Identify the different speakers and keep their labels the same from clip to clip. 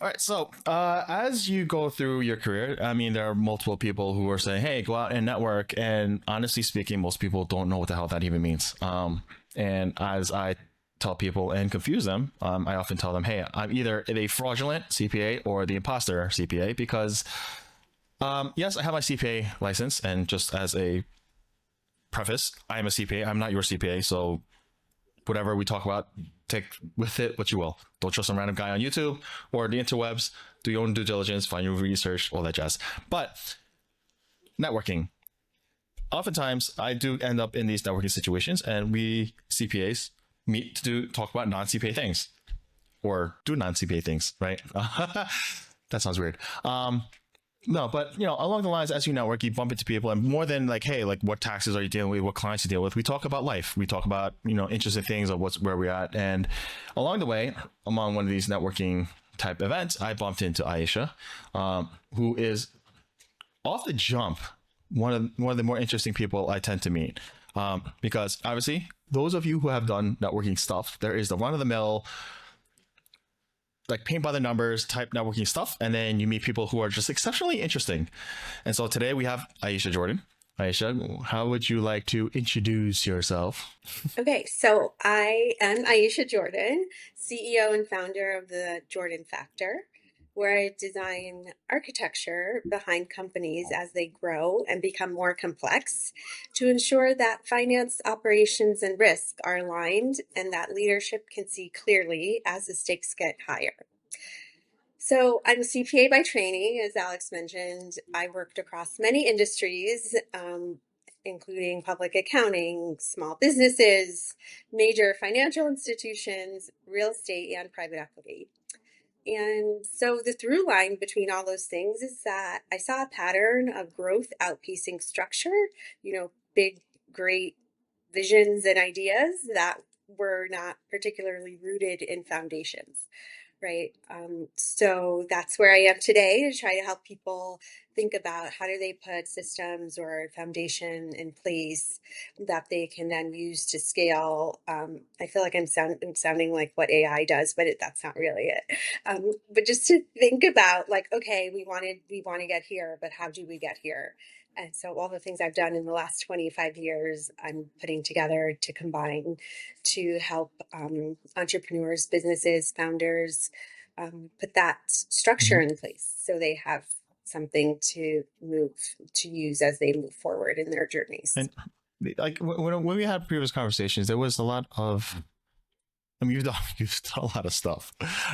Speaker 1: All right. So, as you go through your career, I mean, there are multiple people who are saying, "Hey, go out and network." And honestly speaking, most people don't know what the hell that even means. And as I tell people and confuse them, I often tell them, "Hey, I'm either the fraudulent CPA or the imposter CPA because, yes, I have my CPA license, and just as a preface, I am a CPA. I'm not your CPA, so whatever we talk about, take with it what you will. Don't trust some random guy on YouTube or the interwebs. Do your own due diligence, find your research, all that jazz. But networking. Oftentimes, I do end up in these networking situations, and we CPAs meet to talk about non CPA things or do non CPA things, right? That sounds weird. No, but along the lines, as you network, you bump into people, and more than like, hey, like what taxes are you dealing with, what clients you deal with, we talk about life. We talk about interesting things of where we're at, and along the way, among one of these networking type events, I bumped into Aisha, who is off the jump one of the more interesting people I tend to meet, because obviously those of you who have done networking stuff, there is the run of the mill like paint by the numbers type networking stuff, and then you meet people who are just exceptionally interesting. And so today we have Aisha Jordan. Aisha, how would you like to introduce yourself?
Speaker 2: Okay, so I am Aisha Jordan, CEO and founder of the Jordan Factor, where I design architecture behind companies as they grow and become more complex to ensure that finance, operations, and risk are aligned and that leadership can see clearly as the stakes get higher. So I'm a CPA by training, as Alex mentioned. I worked across many industries, including public accounting, small businesses, major financial institutions, real estate, and private equity. And so the through line between all those things is that I saw a pattern of growth outpacing structure, big, great visions and ideas that were not particularly rooted in foundations, right? So that's where I am today to try to help people think about how do they put systems or foundation in place that they can then use to scale. I feel like I'm sounding like what AI does, but that's not really it. But just to think about like, okay, we want to get here, but how do we get here? And so all the things I've done in the last 25 years, I'm putting together to combine to help entrepreneurs, businesses, founders put that structure
Speaker 1: Mhm.
Speaker 2: in place so they have something to use as they move forward in their journeys.
Speaker 1: And like when we had previous conversations, there was a lot of, I mean, you've done a lot of stuff,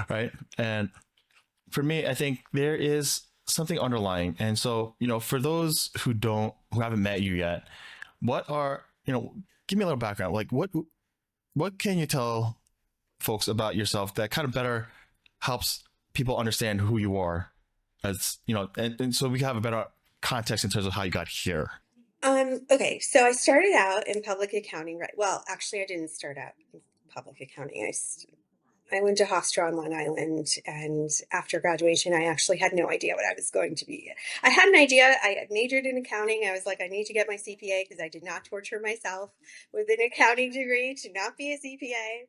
Speaker 1: right? And for me, I think there is something underlying. And so, for those who haven't met you yet, what are, give me a little background. Like what can you tell folks about yourself that kind of better helps people understand who you are as, and so we have a better context in terms of how you got here.
Speaker 2: Okay, so I started out in public accounting, right? Well, actually, I didn't start out in public accounting. I went to Hofstra on Long Island, and after graduation, I actually had no idea what I was going to be. I had an idea. I had majored in accounting. I was like, I need to get my CPA because I did not torture myself with an accounting degree to not be a CPA.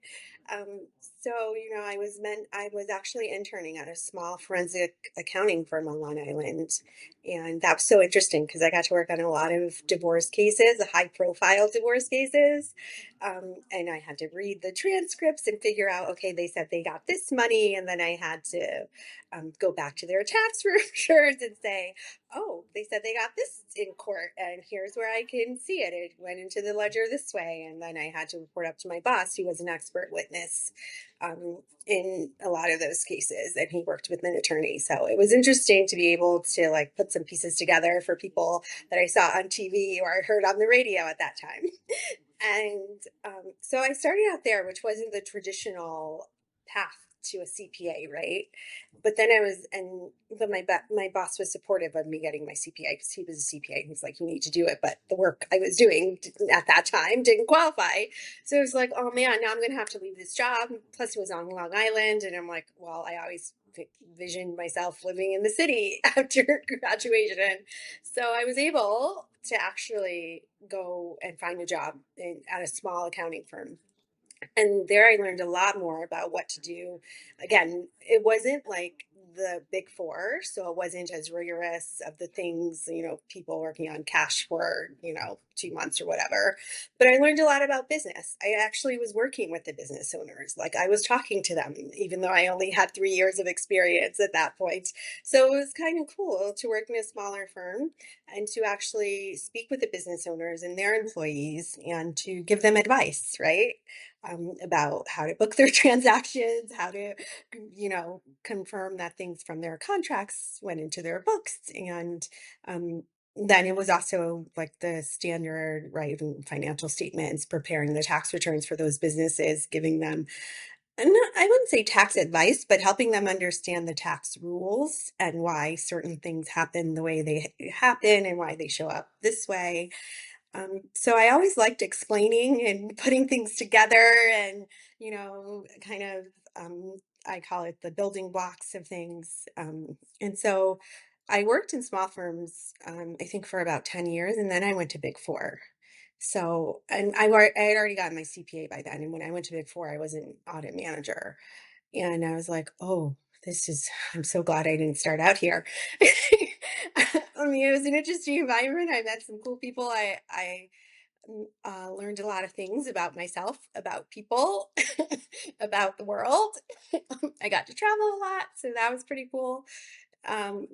Speaker 2: So I was actually interning at a small forensic accounting firm on Long Island, and that was so interesting because I got to work on a lot of divorce cases, high profile divorce cases, and I had to read the transcripts and figure out, okay, they said they got this money. And then I had to go back to their tax returns and say, oh, they said they got this in court. And here's where I can see it. It went into the ledger this way. And then I had to report up to my boss, who was an expert witness in a lot of those cases. And he worked with an attorney. So it was interesting to be able to like put some pieces together for people that I saw on TV or heard on the radio at that time. And so I started out there, which wasn't the traditional path to a CPA, right? But then my boss was supportive of me getting my CPA because he was a CPA. He was like, "You need to do it," but the work I was doing at that time didn't qualify. So it was like, "Oh man, now I'm going to have to leave this job." Plus, it was on Long Island, and I'm like, "Well, I always visioned myself living in the city after graduation." So I was able to actually go and find a job at a small accounting firm. And there I learned a lot more about what to do. Again, it wasn't like the big four. So it wasn't as rigorous of the things, people working on cash for, 2 months or whatever. But I learned a lot about business. I actually was working with the business owners. Like I was talking to them, even though I only had 3 years of experience at that point. So it was kind of cool to work in a smaller firm and to actually speak with the business owners and their employees and to give them advice, right? About how to book their transactions, how to, confirm that things from their contracts went into their books. And um, then it was also like the standard, right, financial statements, preparing the tax returns for those businesses, giving them, and I wouldn't say tax advice, but helping them understand the tax rules and why certain things happen the way they happen and why they show up this way. So I always liked explaining and putting things together and, kind of, I call it the building blocks of things. And so I worked in small firms, I think for about 10 years, and then I went to Big Four. So, and I had already gotten my CPA by then. And when I went to Big Four, I was an audit manager. And I was like, oh, I'm so glad I didn't start out here. I mean, it was an interesting environment. I met some cool people. I learned a lot of things about myself, about people, about the world. I got to travel a lot, so that was pretty cool. Um,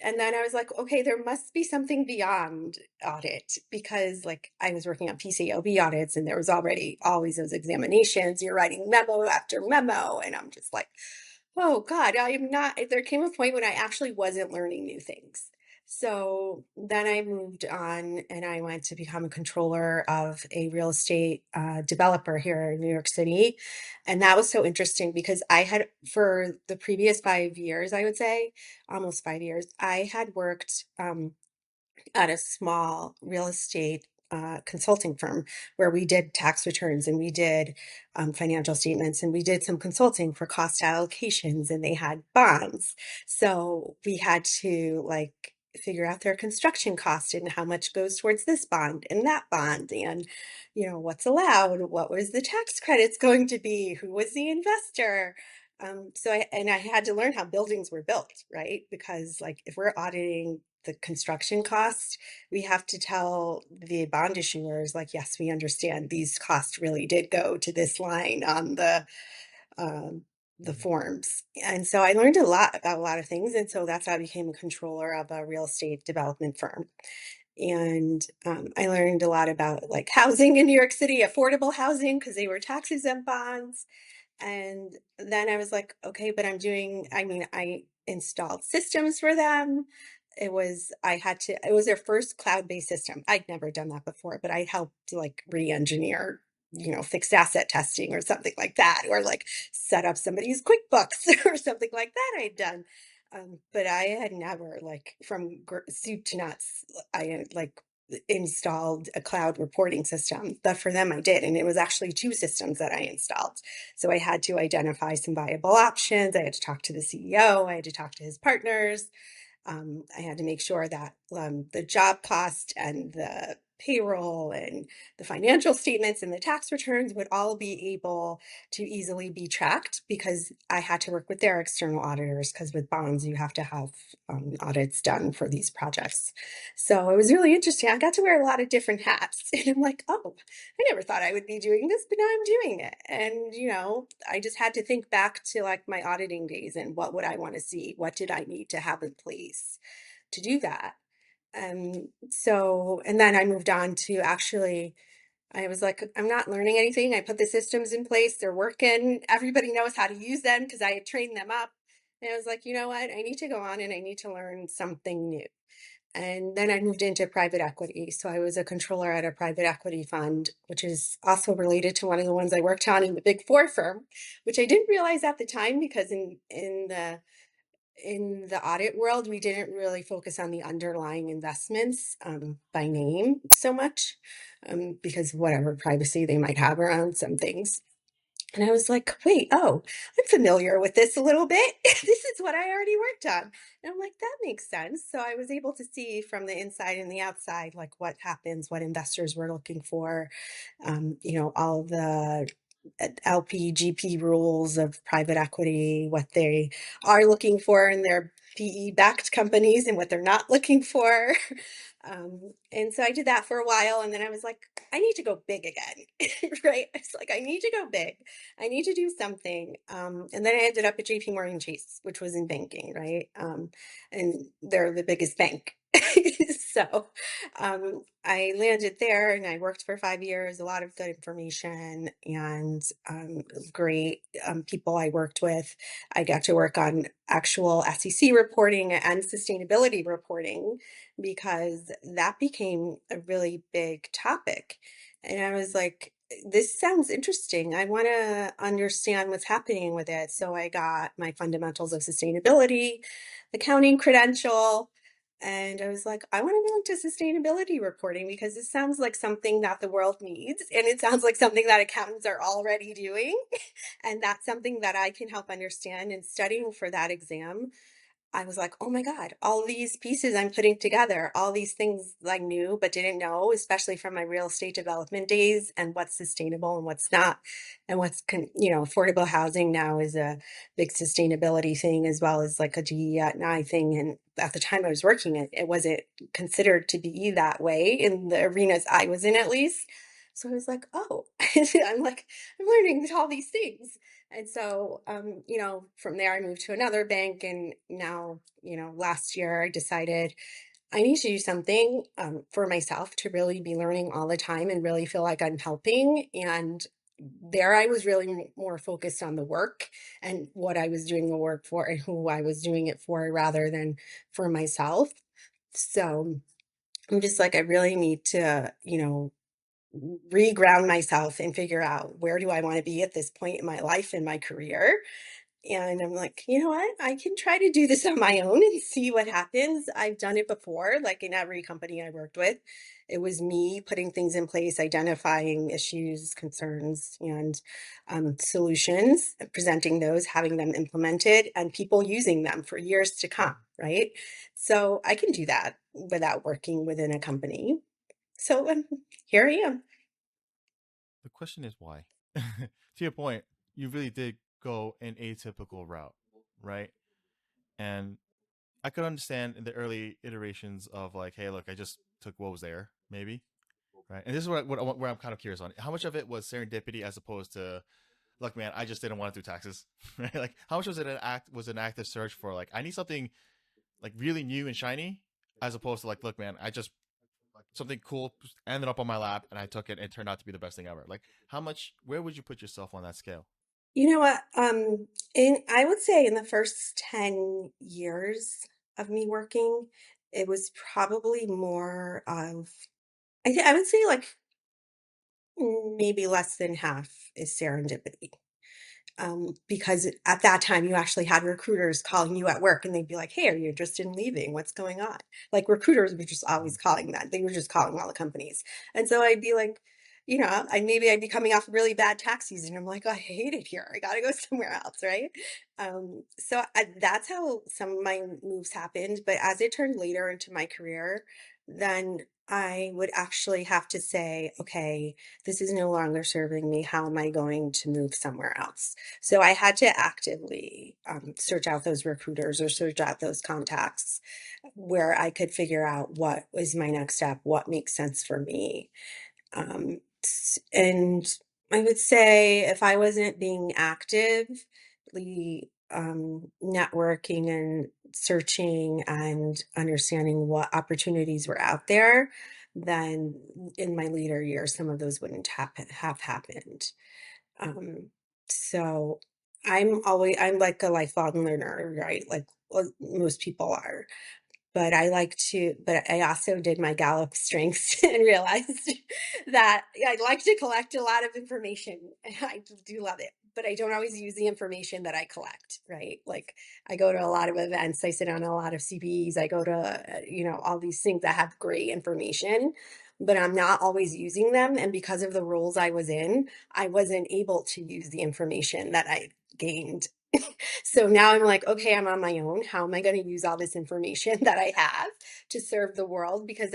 Speaker 2: and then I was like, okay, there must be something beyond audit because, like, I was working on PCOB audits, and there was already always those examinations. You're writing memo after memo, and I'm just like, oh God, I am not. There came a point when I actually wasn't learning new things. So then I moved on and I went to become a controller of a real estate developer here in New York City. And that was so interesting because I had, for the previous 5 years, I would say, almost 5 years, I had worked at a small real estate consulting firm where we did tax returns and we did financial statements and we did some consulting for cost allocations and they had bonds. So we had to like figure out their construction cost and how much goes towards this bond and that bond and what's allowed, what was the tax credits going to be, who was the investor. I had to learn how buildings were built, right? Because like if we're auditing the construction cost, we have to tell the bond issuers, like, yes, we understand these costs really did go to this line on um, the forms. And so I learned a lot about a lot of things. And so that's how I became a controller of a real estate development firm. And I learned a lot about like housing in New York City, affordable housing, because they were tax exempt bonds. And then I was like, okay, but I installed systems for them. It was their first cloud-based system. I'd never done that before, but I helped like re-engineer, fixed asset testing or something like that, or like set up somebody's QuickBooks or something like that I'd done. But I had never like from soup to nuts, I had like installed a cloud reporting system. But for them, I did. And it was actually two systems that I installed. So I had to identify some viable options. I had to talk to the CEO. I had to talk to his partners. I had to make sure that the job cost and the payroll and the financial statements and the tax returns would all be able to easily be tracked because I had to work with their external auditors because with bonds you have to have audits done for these projects. So it was really interesting. I got to wear a lot of different hats and I'm like, oh, I never thought I would be doing this, but now I'm doing it. And I just had to think back to like my auditing days and what would I want to see? What did I need to have in place to do that? And then I moved on to actually, I was like, I'm not learning anything. I put the systems in place. They're working. Everybody knows how to use them because I had trained them up. And I was like, you know what? I need to go on and I need to learn something new. And then I moved into private equity. So I was a controller at a private equity fund, which is also related to one of the ones I worked on in the Big Four firm, which I didn't realize at the time because in the audit world, we didn't really focus on the underlying investments by name so much because whatever privacy they might have around some things. And I was like, wait, oh, I'm familiar with this a little bit. This is what I already worked on. And I'm like, that makes sense. So I was able to see from the inside and the outside, like what happens, what investors were looking for, all of the LP, GP rules of private equity, what they are looking for in their PE-backed companies and what they're not looking for. And so I did that for a while, and then I was like, I need to go big again, right? It's like, I need to go big. I need to do something. And then I ended up at JP Morgan Chase, which was in banking, right? And they're the biggest bank. So I landed there and I worked for 5 years, a lot of good information and great people I worked with. I got to work on actual SEC reporting and sustainability reporting because that became a really big topic. And I was like, this sounds interesting. I want to understand what's happening with it. So I got my fundamentals of sustainability, accounting credential, and I was like, I want to go into sustainability reporting because it sounds like something that the world needs. And it sounds like something that accountants are already doing. And that's something that I can help understand. And studying for that exam, I was like, oh my God, all these pieces I'm putting together, all these things I knew but didn't know, especially from my real estate development days, and what's sustainable and what's not. And affordable housing now is a big sustainability thing as well as like a DE&I thing. And at the time I was working it wasn't considered to be that way in the arenas I was in, at least. So I was like, oh, I'm learning all these things. And so, from there, I moved to another bank. And now, last year, I decided I need to do something for myself to really be learning all the time and really feel like I'm helping. And there, I was really more focused on the work and what I was doing the work for and who I was doing it for rather than for myself. So I'm just like, I really need to, reground myself and figure out where do I want to be at this point in my life and my career. And I'm like, you know what? I can try to do this on my own and see what happens. I've done it before, like in every company I worked with. It was me putting things in place, identifying issues, concerns, and solutions, presenting those, having them implemented, and people using them for years to come, right? So I can do that without working within a company. So here I am.
Speaker 1: The question is why. To your point, you really did go an atypical route, right? And I could understand in the early iterations of like, hey, look, I just took what was there, maybe, right? And this is where I'm kind of curious on how much of it was serendipity as opposed to, look, man, I just didn't want to do taxes, right? Like, how much was an active search for like, I need something like really new and shiny, as opposed to like, look, man, I just something cool ended up on my lap and I took it and it turned out to be the best thing ever. Like, how much? Where would you put yourself on that scale?
Speaker 2: You know what? I would say in the first 10 years of me working, it was probably more of, I would say like maybe less than half is serendipity. Because at that time you actually had recruiters calling you at work and they'd be like, hey, are you interested in leaving? What's going on? Like recruiters were just always calling that. They were just calling all the companies. And so I'd be like, I'd be coming off a really bad tax season. I'm like, oh, I hate it here. I got to go somewhere else. Right. That's how some of my moves happened. But as it turned later into my career, then I would actually have to say, okay, this is no longer serving me. How am I going to move somewhere else? So I had to actively search out those recruiters or search out those contacts where I could figure out what was my next step, what makes sense for me. And I would say if I wasn't being actively networking and searching and understanding what opportunities were out there, then in my later years, some of those wouldn't have happened. Um, so I'm like a lifelong learner, right? Like most people are. But I also did my Gallup strengths and realized that I like to collect a lot of information. I do love it, but I don't always use the information that I collect, right? Like I go to a lot of events, I sit on a lot of CPEs, I go to, all these things that have great information, but I'm not always using them. And because of the roles I was in, I wasn't able to use the information that I gained. So now I'm like, okay, I'm on my own. How am I going to use all this information that I have to serve the world? Because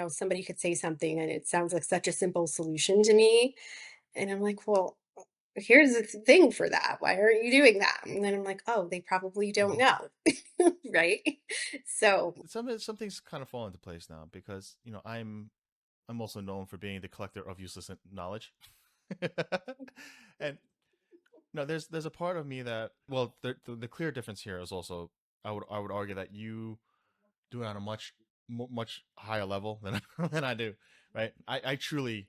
Speaker 2: somebody could say something and it sounds like such a simple solution to me. And I'm like, well, here's the thing for that. Why aren't you doing that? And then I'm like, oh, they probably don't know. Right. So,
Speaker 1: Some things kind of fall into place now because I'm also known for being the collector of useless knowledge. And no, there's a part of me that, well, the clear difference here is also, I would argue that you do it on a much higher level than than I do, right? I truly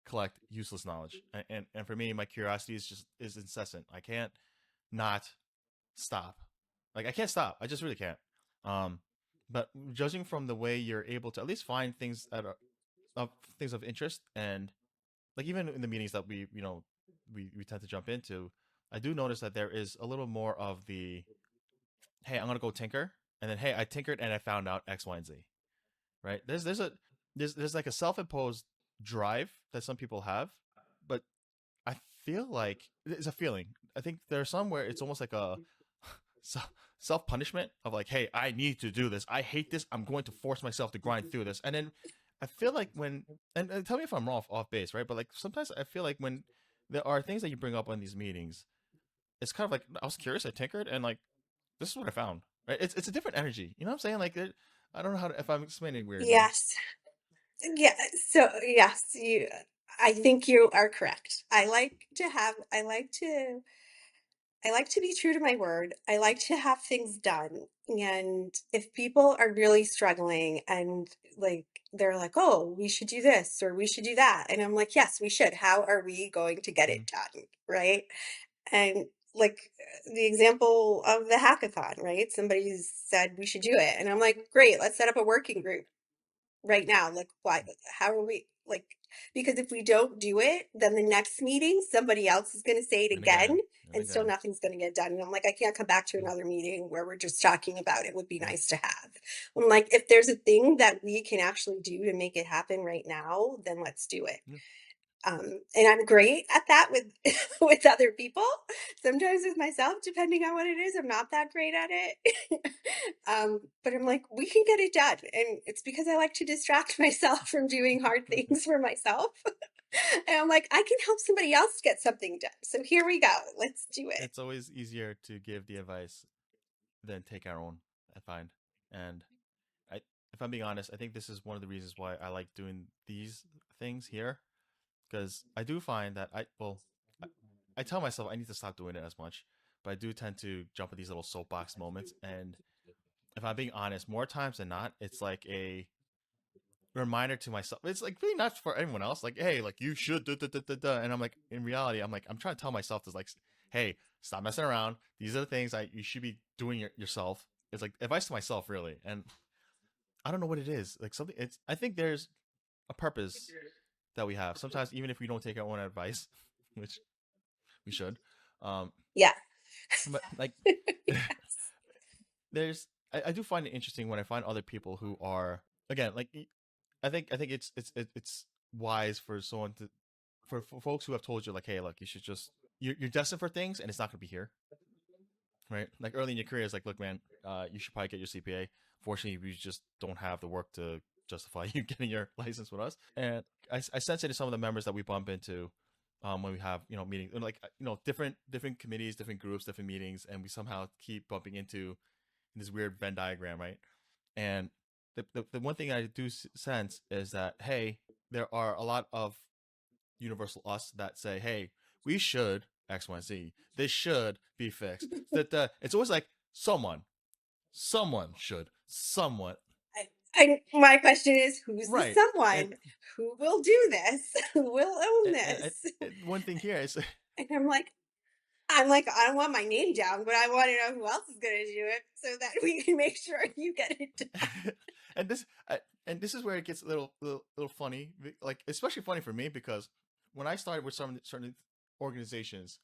Speaker 1: collect useless knowledge, and for me, my curiosity is incessant. I can't not stop. Like, I can't stop. I just really can't. Um, but judging from the way you're able to at least find things that are of things of interest, and like even in the meetings that we tend to jump into, I do notice that there is a little more of the, hey, I'm gonna go tinker, and then, hey, I tinkered and I found out X, Y, and Z. Right? There's like a self-imposed drive that some people have, but I feel like it's a feeling. I think there's some where it's almost like a self punishment of like, hey, I need to do this. I hate this. I'm going to force myself to grind through this. And then I feel like when, and tell me if I'm off base, right? But like sometimes I feel like when there are things that you bring up on these meetings, it's kind of like, I was curious, I tinkered, and like, this is what I found. Right? It's a different energy. You know what I'm saying? Like, I don't know if I'm explaining weirdly.
Speaker 2: yes. Yeah. So, yes, I think you are correct. I like to be true to my word. I like to have things done. And if people are really struggling and like they're like, "Oh, we should do this or we should do that." And I'm like, "Yes, we should. How are we going to get
Speaker 1: Mm-hmm.
Speaker 2: it done?" Right? And like the example of the hackathon, right? Somebody said we should do it. And I'm like, "Great, let's set up a working group right now." Like, why? How are we like? Because if we don't do it, then the next meeting, somebody else is going to say it
Speaker 1: And
Speaker 2: again,
Speaker 1: again, and
Speaker 2: and still
Speaker 1: again.
Speaker 2: nothing's going to get done. And I'm like, I can't come back to another meeting where we're just talking about it. Would be
Speaker 1: Mm-hmm.
Speaker 2: nice to have. I'm like, if there's a thing that we can actually do to make it happen right now, then let's do it.
Speaker 1: Yeah.
Speaker 2: And I'm great at that with with other people. Sometimes with myself, depending on what it is, I'm not that great at it. But I'm like, we can get it done, and it's because I like to distract myself from doing hard things for myself. And I'm like, I can help somebody else get something done. So here we go. Let's do it.
Speaker 1: It's always easier to give the advice than take our own, I find. And I, if I'm being honest, I think this is one of the reasons why I like doing these things here, because I do find that I, I tell myself I need to stop doing it as much, but I do tend to jump at these little soapbox moments. And if I'm being honest, more times than not, it's like a reminder to myself. It's like really not for everyone else. Like, hey, like you should, da, da, da, da, da. And I'm like, in reality, I'm trying to tell myself this, like, hey, stop messing around. These are the things you should be doing yourself. It's like advice to myself, really. And I don't know what it is. Like something. I think there's a purpose that we have. Sometimes even if we don't take our own advice, which we should, um,
Speaker 2: Yeah.
Speaker 1: but like, I do find it interesting when I find other people who are, again, like, I think it's wise for someone to, for folks who have told you, like, hey, look, you should just, you're destined for things and it's not going to be here, right? Like early in your career, it's like, look, man, you should probably get your CPA. Fortunately, we just don't have the work to justify you getting your license with us. And I sense it in some of the members that we bump into, when we have meetings, like, different committees, different groups, different meetings, and we somehow keep bumping into this weird Venn diagram, right? And the one thing I do sense is that, hey, there are a lot of universal us that say, hey, we should X, Y, Z. This should be fixed. That it's always like someone should, someone,
Speaker 2: My question is, who's the
Speaker 1: right? And
Speaker 2: someone? Who will do this? Who will own
Speaker 1: and
Speaker 2: this?
Speaker 1: one thing here is,
Speaker 2: And I'm like, I don't want my name down, but I want to know who else is going to do it so that we can make sure you get it done.
Speaker 1: and this is where it gets a little funny, like especially funny for me because when I started with some certain organizations,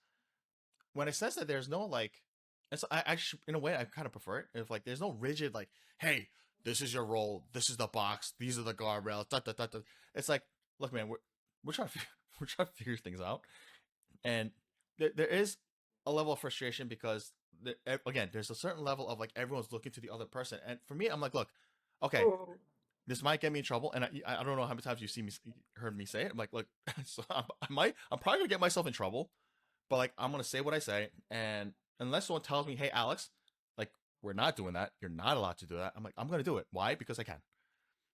Speaker 1: when I sense that there's no like, and so I actually, in a way, I kind of prefer it if like there's no rigid like, hey, this is your role, this is the box, these are the guardrails, da, da, da, da. It's like, look, man, we're trying to we're trying to figure things out, and there is a level of frustration because again, there's a certain level of like everyone's looking to the other person, and for me, I'm like, look, okay,
Speaker 2: Mm.
Speaker 1: this might get me in trouble, and I don't know how many times you heard me say it. I'm like, look, so I'm probably gonna get myself in trouble, but like I'm gonna say what I say, and unless someone tells me, hey Alex, like we're not doing that, you're not allowed to do that. I'm like, I'm gonna do it. Why? Because I can.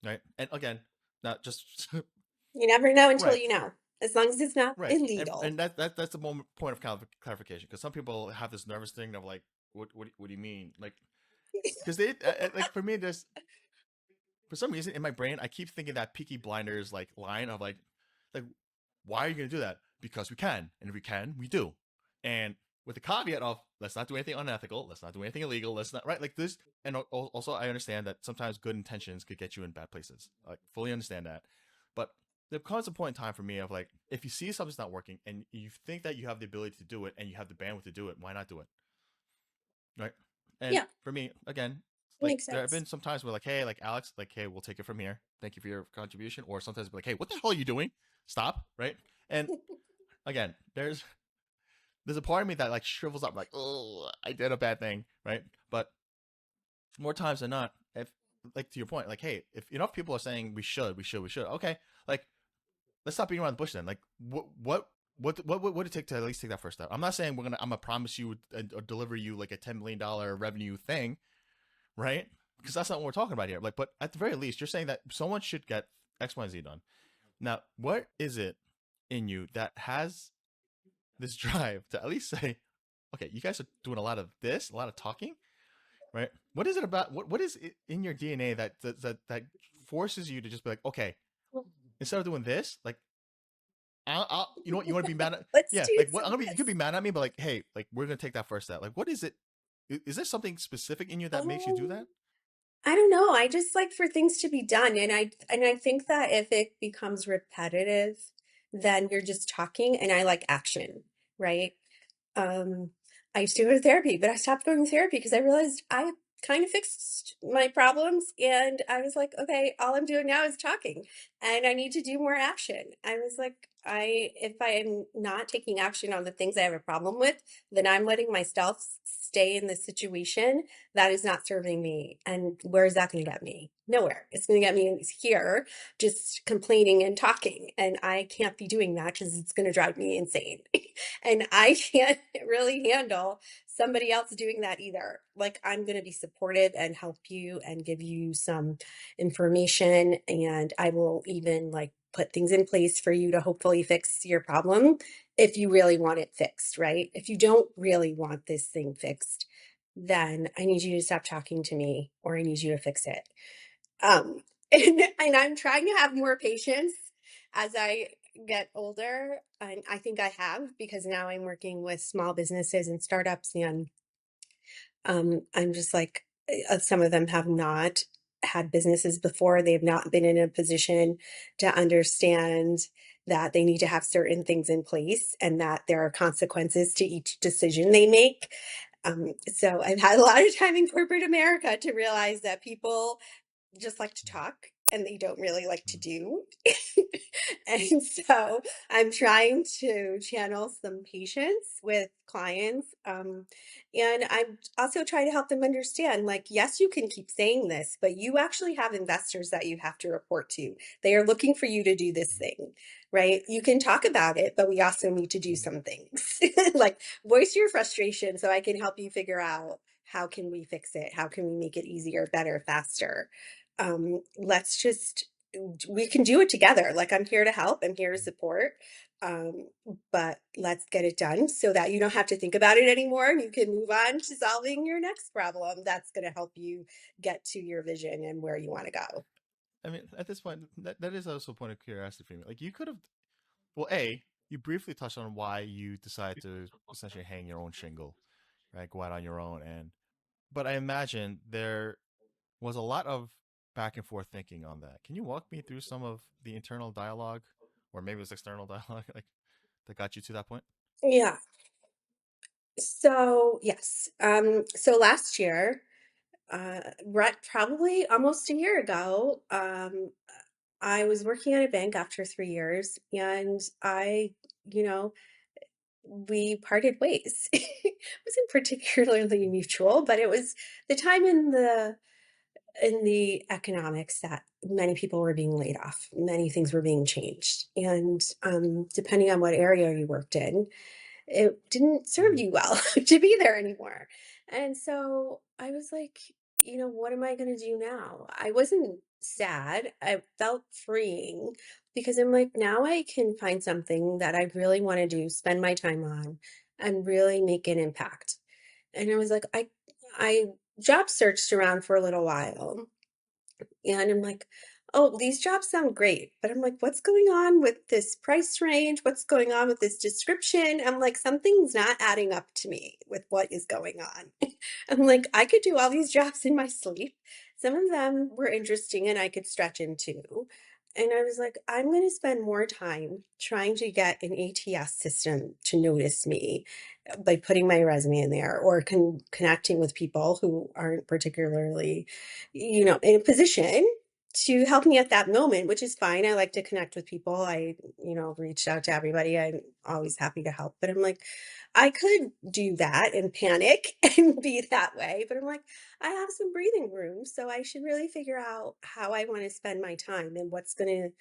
Speaker 1: Right. And again, not just
Speaker 2: You never know until
Speaker 1: right.
Speaker 2: you know, as long as it's not
Speaker 1: Right,
Speaker 2: illegal.
Speaker 1: and that's the point of clarification, because some people have this nervous thing of like, what do you mean, like, because they like for me, there's for some reason in my brain I keep thinking that Peaky Blinders like line of like why are you gonna do that? Because we can, and if we can, we do, and with the caveat of let's not do anything unethical, let's not do anything illegal, let's not right like this, and also I understand that sometimes good intentions could get you in bad places, like fully understand that, but there comes a point in time for me of like if you see something's not working and you think that you have the ability to do it and you have the bandwidth to do it, why not do it, right? And
Speaker 2: Yeah,
Speaker 1: for me, again, like
Speaker 2: makes
Speaker 1: there have
Speaker 2: sense.
Speaker 1: been some times where like, hey, like Alex, like, hey, we'll take it from here. Thank you for your contribution. Or sometimes be like, hey, what the hell are you doing? Stop, right? And again, there's a part of me that like shrivels up, like, oh, I did a bad thing, right? But more times than not, if like to your point, like, hey, if enough people are saying we should, okay, like let's stop beating around the bush then. Like, what would it take to at least take that first step? I'm not saying I'm gonna promise you or deliver you like a $10 million revenue thing, right? Because that's not what we're talking about here. Like, but at the very least, you're saying that someone should get X, Y, and Z done. Now, what is it in you that has this drive to at least say, okay, you guys are doing a lot of this, a lot of talking, right? What is it about? What is it in your DNA that forces you to just be like, okay, instead of doing this, like you know what, you want to be mad at,
Speaker 2: Let's
Speaker 1: yeah,
Speaker 2: do
Speaker 1: like what
Speaker 2: some
Speaker 1: I'm
Speaker 2: of
Speaker 1: gonna be, you could
Speaker 2: this.
Speaker 1: be mad at me, but like, hey, like we're gonna take that first step. Like, what is it? Is there something specific in you that makes you do
Speaker 2: Um,
Speaker 1: that?
Speaker 2: I don't know. I just like for things to be done, and I think that if it becomes repetitive, then you're just talking, and I like action, right? Um, I used to go to therapy, but I stopped going to therapy because I realized I kind of fixed my problems. And I was like, okay, all I'm doing now is talking and I need to do more action. I was like, if I am not taking action on the things I have a problem with, then I'm letting myself stay in the situation that is not serving me. And where is that going to get me? Nowhere. It's going to get me here just complaining and talking. And I can't be doing that because it's going to drive me insane. And I can't really handle somebody else doing that either. Like, I'm going to be supportive and help you and give you some information. And I will even like put things in place for you to hopefully fix your problem if you really want it fixed, right? If you don't really want this thing fixed, then I need you to stop talking to me or I need you to fix it. Um, and I'm trying to have more patience as I get older. And I think I have because now I'm working with small businesses and startups. And I'm just like, some of them have not had businesses before. They've not been in a position to understand that they need to have certain things in place and that there are consequences to each decision they make. So I've had a lot of time in corporate America to realize that people just like to talk and they don't really like to do. And so I'm trying to channel some patience with clients. And I'm also trying to help them understand like, yes, you can keep saying this, but you actually have investors that you have to report to. They are looking for you to do this thing, right? You can talk about it, but we also need to do some things. Like voice your frustration so I can help you figure out how can we fix it? How can we make it easier, better, faster? Let's just we can do it together. Like I'm here to help, I'm here to support. Um, but let's get it done so that you don't have to think about it anymore and you can move on to solving your next problem that's going to help you get to your vision and where you want to go.
Speaker 1: I mean, at this point, that is also a point of curiosity for me. Like, you could have, well, A, you briefly touched on why you decided to essentially hang your own shingle, right? Go out on your own. But I imagine there was a lot of back and forth thinking on that. Can you walk me through some of the internal dialogue, or maybe it was external dialogue, like that got you to that point?
Speaker 2: Yeah. So, yes. So last year, right, probably almost a year ago, I was working at a bank after 3 years and you know, we parted ways. It wasn't particularly mutual, but it was the time in the economics that many people were being laid off. Many things were being changed. And depending on what area you worked in, it didn't serve you well to be there anymore. And so I was like, what am I going to do now? I wasn't sad. I felt freeing because I'm like, now I can find something that I really want to do, spend my time on, and really make an impact. And I was like, I job searched around for a little while, and I'm like, oh, these jobs sound great. But I'm like, what's going on with this price range? What's going on with this description? I'm like, something's not adding up to me with what is going on. I'm like, I could do all these jobs in my sleep. Some of them were interesting and I could stretch into. And I was like, I'm going to spend more time trying to get an ATS system to notice me by putting my resume in there or connecting with people who aren't particularly, in a position to help me at that moment, which is fine. I like to connect with people. I, reached out to everybody. I'm always happy to help. But I'm like, I could do that and panic and be that way. But I'm like, I have some breathing room. So I should really figure out how I want to spend my time and what's going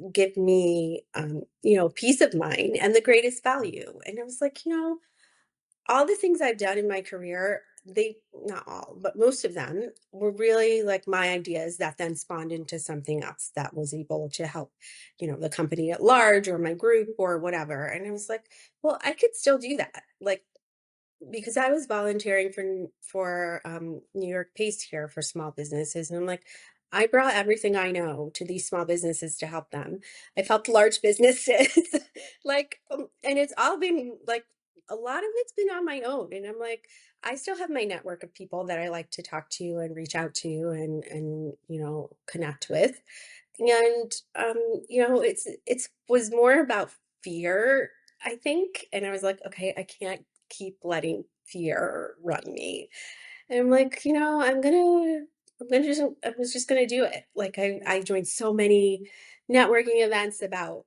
Speaker 2: to give me, peace of mind and the greatest value. And I was like, all the things I've done in my career, they not all, but most of them were really like my ideas that then spawned into something else that was able to help, the company at large or my group or whatever. And I was like, well, I could still do that. Like because I was volunteering for New York PACE here for small businesses, and I'm like, I brought everything I know to these small businesses to help them. I've helped large businesses, and it's all been like a lot of it's been on my own, and I'm like, I still have my network of people that I like to talk to and reach out to and connect with, and it's was more about fear, I think, and I was like, okay, I can't keep letting fear run me. And I'm like, I was just gonna do it. Like I joined so many networking events about,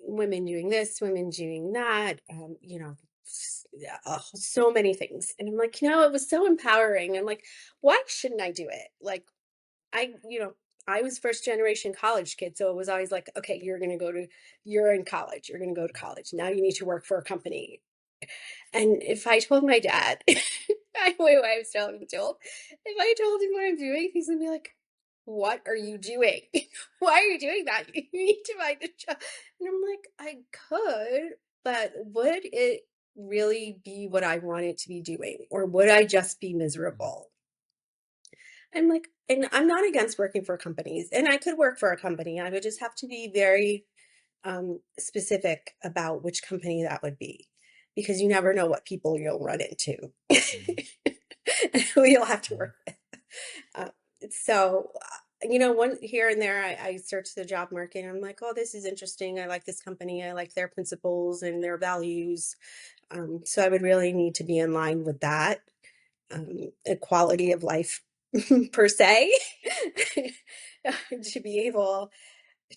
Speaker 2: women doing this, women doing that, yeah, so many things. And I'm like, it was so empowering. I'm like, why shouldn't I do it? Like I, I was first generation college kid, so it was always like, okay, you're in college, you're going to go to college. Now you need to work for a company. And if I told my dad, I was telling him told, if I told him what I'm doing, he's gonna be like, "What are you doing? Why are you doing that? You need to find a job." And I'm like, I could, but would it really be what I want it to be doing, or would I just be miserable? I'm like, and I'm not against working for companies, and I could work for a company. I would just have to be very specific about which company that would be, because you never know what people you'll run into,
Speaker 1: Mhm.
Speaker 2: who you'll have to
Speaker 1: Mhm.
Speaker 2: work with. Uh, so, one here and there, I search the job market. And I'm like, oh, this is interesting. I like this company. I like their principles and their values. So I would really need to be in line with that, a quality of life per se, to be able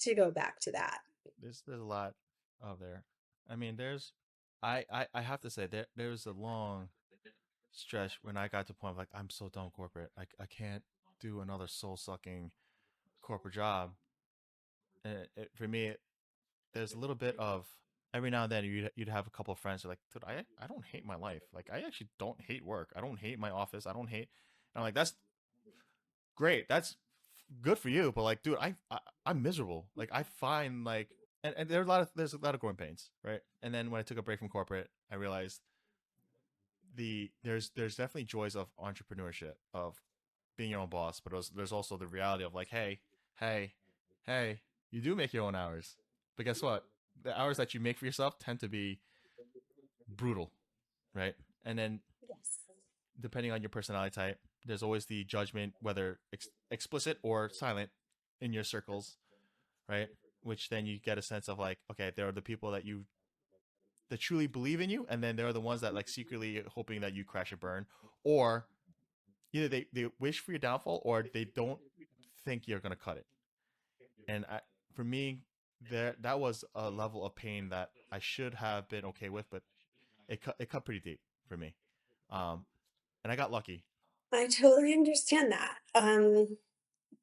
Speaker 2: to go back to that.
Speaker 1: There's a lot of there. I mean, I have to say there's a long stretch when I got to the point of like I'm so done with corporate. I can't do another soul sucking corporate job. And for me, there's a little bit of every now and then you'd have a couple of friends who are like, dude, I don't hate my life. Like I actually don't hate work. I don't hate my office. I don't hate. And I'm like, that's great. That's good for you. But like, dude, I'm miserable. Like I find like, and there's a lot of growing pains, right? And then when I took a break from corporate, I realized there's definitely joys of entrepreneurship, of being your own boss, but there's also the reality of like, hey, hey, you do make your own hours, but guess what? The hours that you make for yourself tend to be brutal, right? And then
Speaker 2: Yes.
Speaker 1: depending on your personality type, there's always the judgment, whether explicit or silent, in your circles, right? Which then you get a sense of like, okay, there are the people that truly believe in you, and then there are the ones that like secretly hoping that you crash and burn, or either they wish for your downfall or they don't think you're gonna cut it. And for me, that was a level of pain that I should have been okay with, but it cut pretty deep for me. Um, and I got lucky.
Speaker 2: I totally understand that.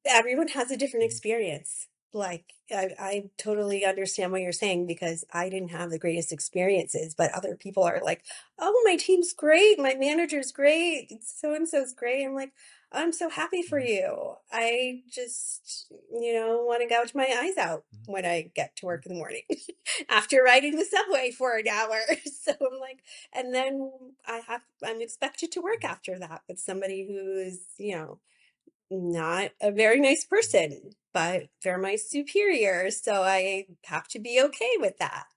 Speaker 2: Everyone has a different
Speaker 1: Mhm.
Speaker 2: experience. like I totally understand what you're saying because I didn't have the greatest experiences, but other people are like, "Oh, my team's great, my manager's great, so and so's great." I'm like, "I'm so happy for
Speaker 1: Mhm.
Speaker 2: you. I just, want to gouge my eyes out
Speaker 1: Mhm.
Speaker 2: when I get to
Speaker 1: Mhm.
Speaker 2: work in the morning after riding the subway for an hour." So I'm like, and then I'm expected to work
Speaker 1: Mhm.
Speaker 2: after that with somebody who's, not a very nice person, but they're my superiors, so I have to be okay with that.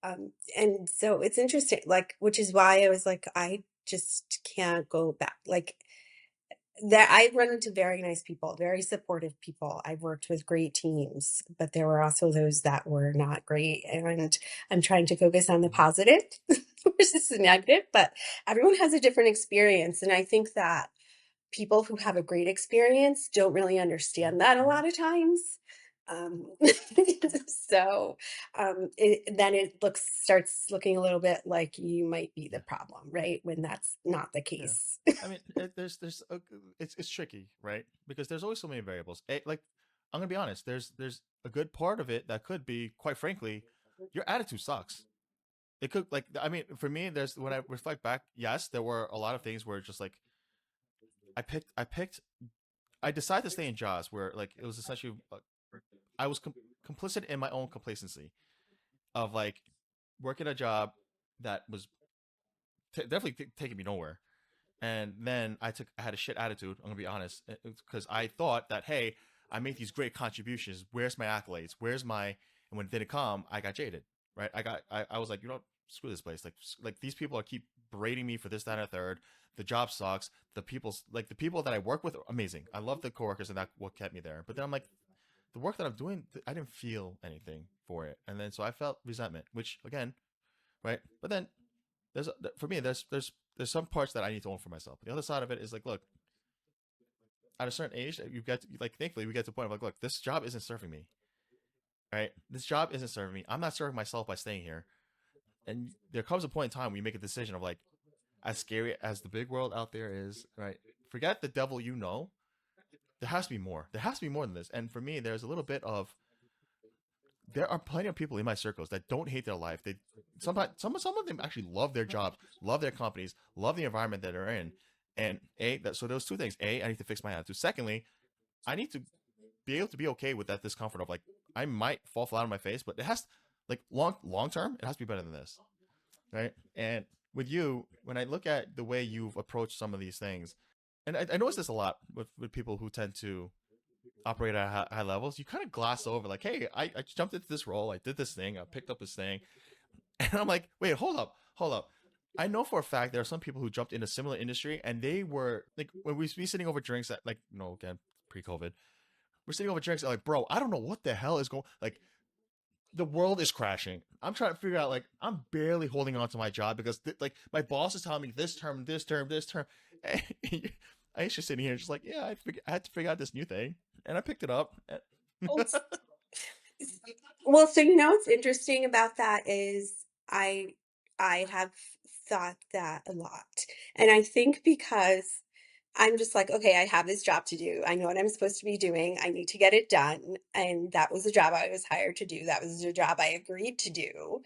Speaker 2: And so it's interesting, like, which is why I was like, I just can't go back. Like that, I run into very nice people, very supportive people. I've worked with great teams, but there were also those that were not great. And I'm trying to focus on the
Speaker 1: Mhm.
Speaker 2: positive versus the negative, but everyone has a different experience. And I think that people who have a great experience don't really understand that a
Speaker 1: Mhm.
Speaker 2: lot of times. Um, so then it starts looking a little bit like you might be the
Speaker 1: Yeah.
Speaker 2: problem, right? When that's not the
Speaker 1: Yeah.
Speaker 2: case.
Speaker 1: I mean, it's tricky, right? Because there's always so many variables. Like, I'm gonna be honest. There's a good part of it that could be, quite frankly, your attitude sucks. It could, like, I mean, for me, there's, when I reflect back, yes, there were a lot of things where just like I decided to stay in jobs where, like, it was essentially, I was complicit in my own complacency of, like, working a job that was definitely taking me nowhere. And then I had a shit attitude. I'm gonna be honest, because I thought that, hey, I made these great contributions. Where's my accolades? Where's my? And when it didn't come, I got jaded. Right? I was like, screw this place. Like these people are keep berating me for this, that, and a third. The job sucks. The people that I work with are amazing. I love the coworkers, and that's what kept me there. But then I'm like, the work that I'm doing, I didn't feel anything for it, and then so I felt resentment, which again, right? But then for me, there's some parts that I need to own for myself. The other side of it is like, look, at a certain age, you get to, like, thankfully we get to the point of like, look, this job isn't serving me, right? This job isn't serving me. I'm not serving myself by staying here. And there comes a point in time when you make a decision of like, as scary as the big world out there is, right? Forget the devil, there has to be more. There has to be more than this. And for me, there's a little bit of, there are plenty of people in my circles that don't hate their life. They sometimes some of them actually love their jobs, love their companies, love the environment that they're in. And so those two things. I need to fix my attitude. Secondly, I need to be able to be okay with that discomfort of like, I might fall flat on my face, but it has, like, long term, it has to be better than this, right? And with you, when I look at the way you've approached some of these things, and I notice this a lot with people who tend to operate at high levels, you kind of gloss over like, hey, I jumped into this role, I did this thing, I picked up this thing, and I'm like, wait, hold up. I know for a fact there are some people who jumped in a similar industry, and they were like, when we be sitting over drinks at, like, again, pre-COVID, we're sitting over drinks, and like, bro, I don't know what the hell is going, like, the world is crashing. I'm trying to figure out, like, I'm barely holding on to my job because like my boss is telling me this term, this term, this term. And I was just sitting here just like, yeah, I had to figure out this new thing, and I picked it up.
Speaker 2: Well, so what's interesting about that is I have thought that a lot. And I think because I'm just like, okay, I have this job to do. I know what I'm supposed to be doing. I need to get it done. And that was the job I was hired to do. That was the job I agreed to do.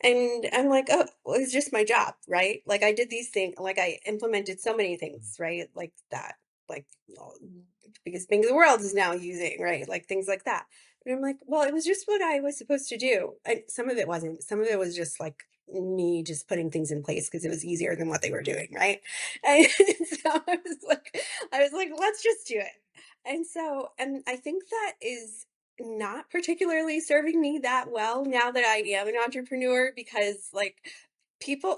Speaker 2: And I'm like, oh, well, it's just my job, right? Like I did these things, like I implemented so many things, right? Like that, like the biggest thing in the world is now using, right? Like things like that. And I'm like, well, it was just what I was supposed to do. And some of it wasn't. Some of it was just like me just putting things in place because it was easier than what they were doing, right? And so I was like, let's just do it. And so, and I think that is not particularly serving me that well now that I am an entrepreneur because like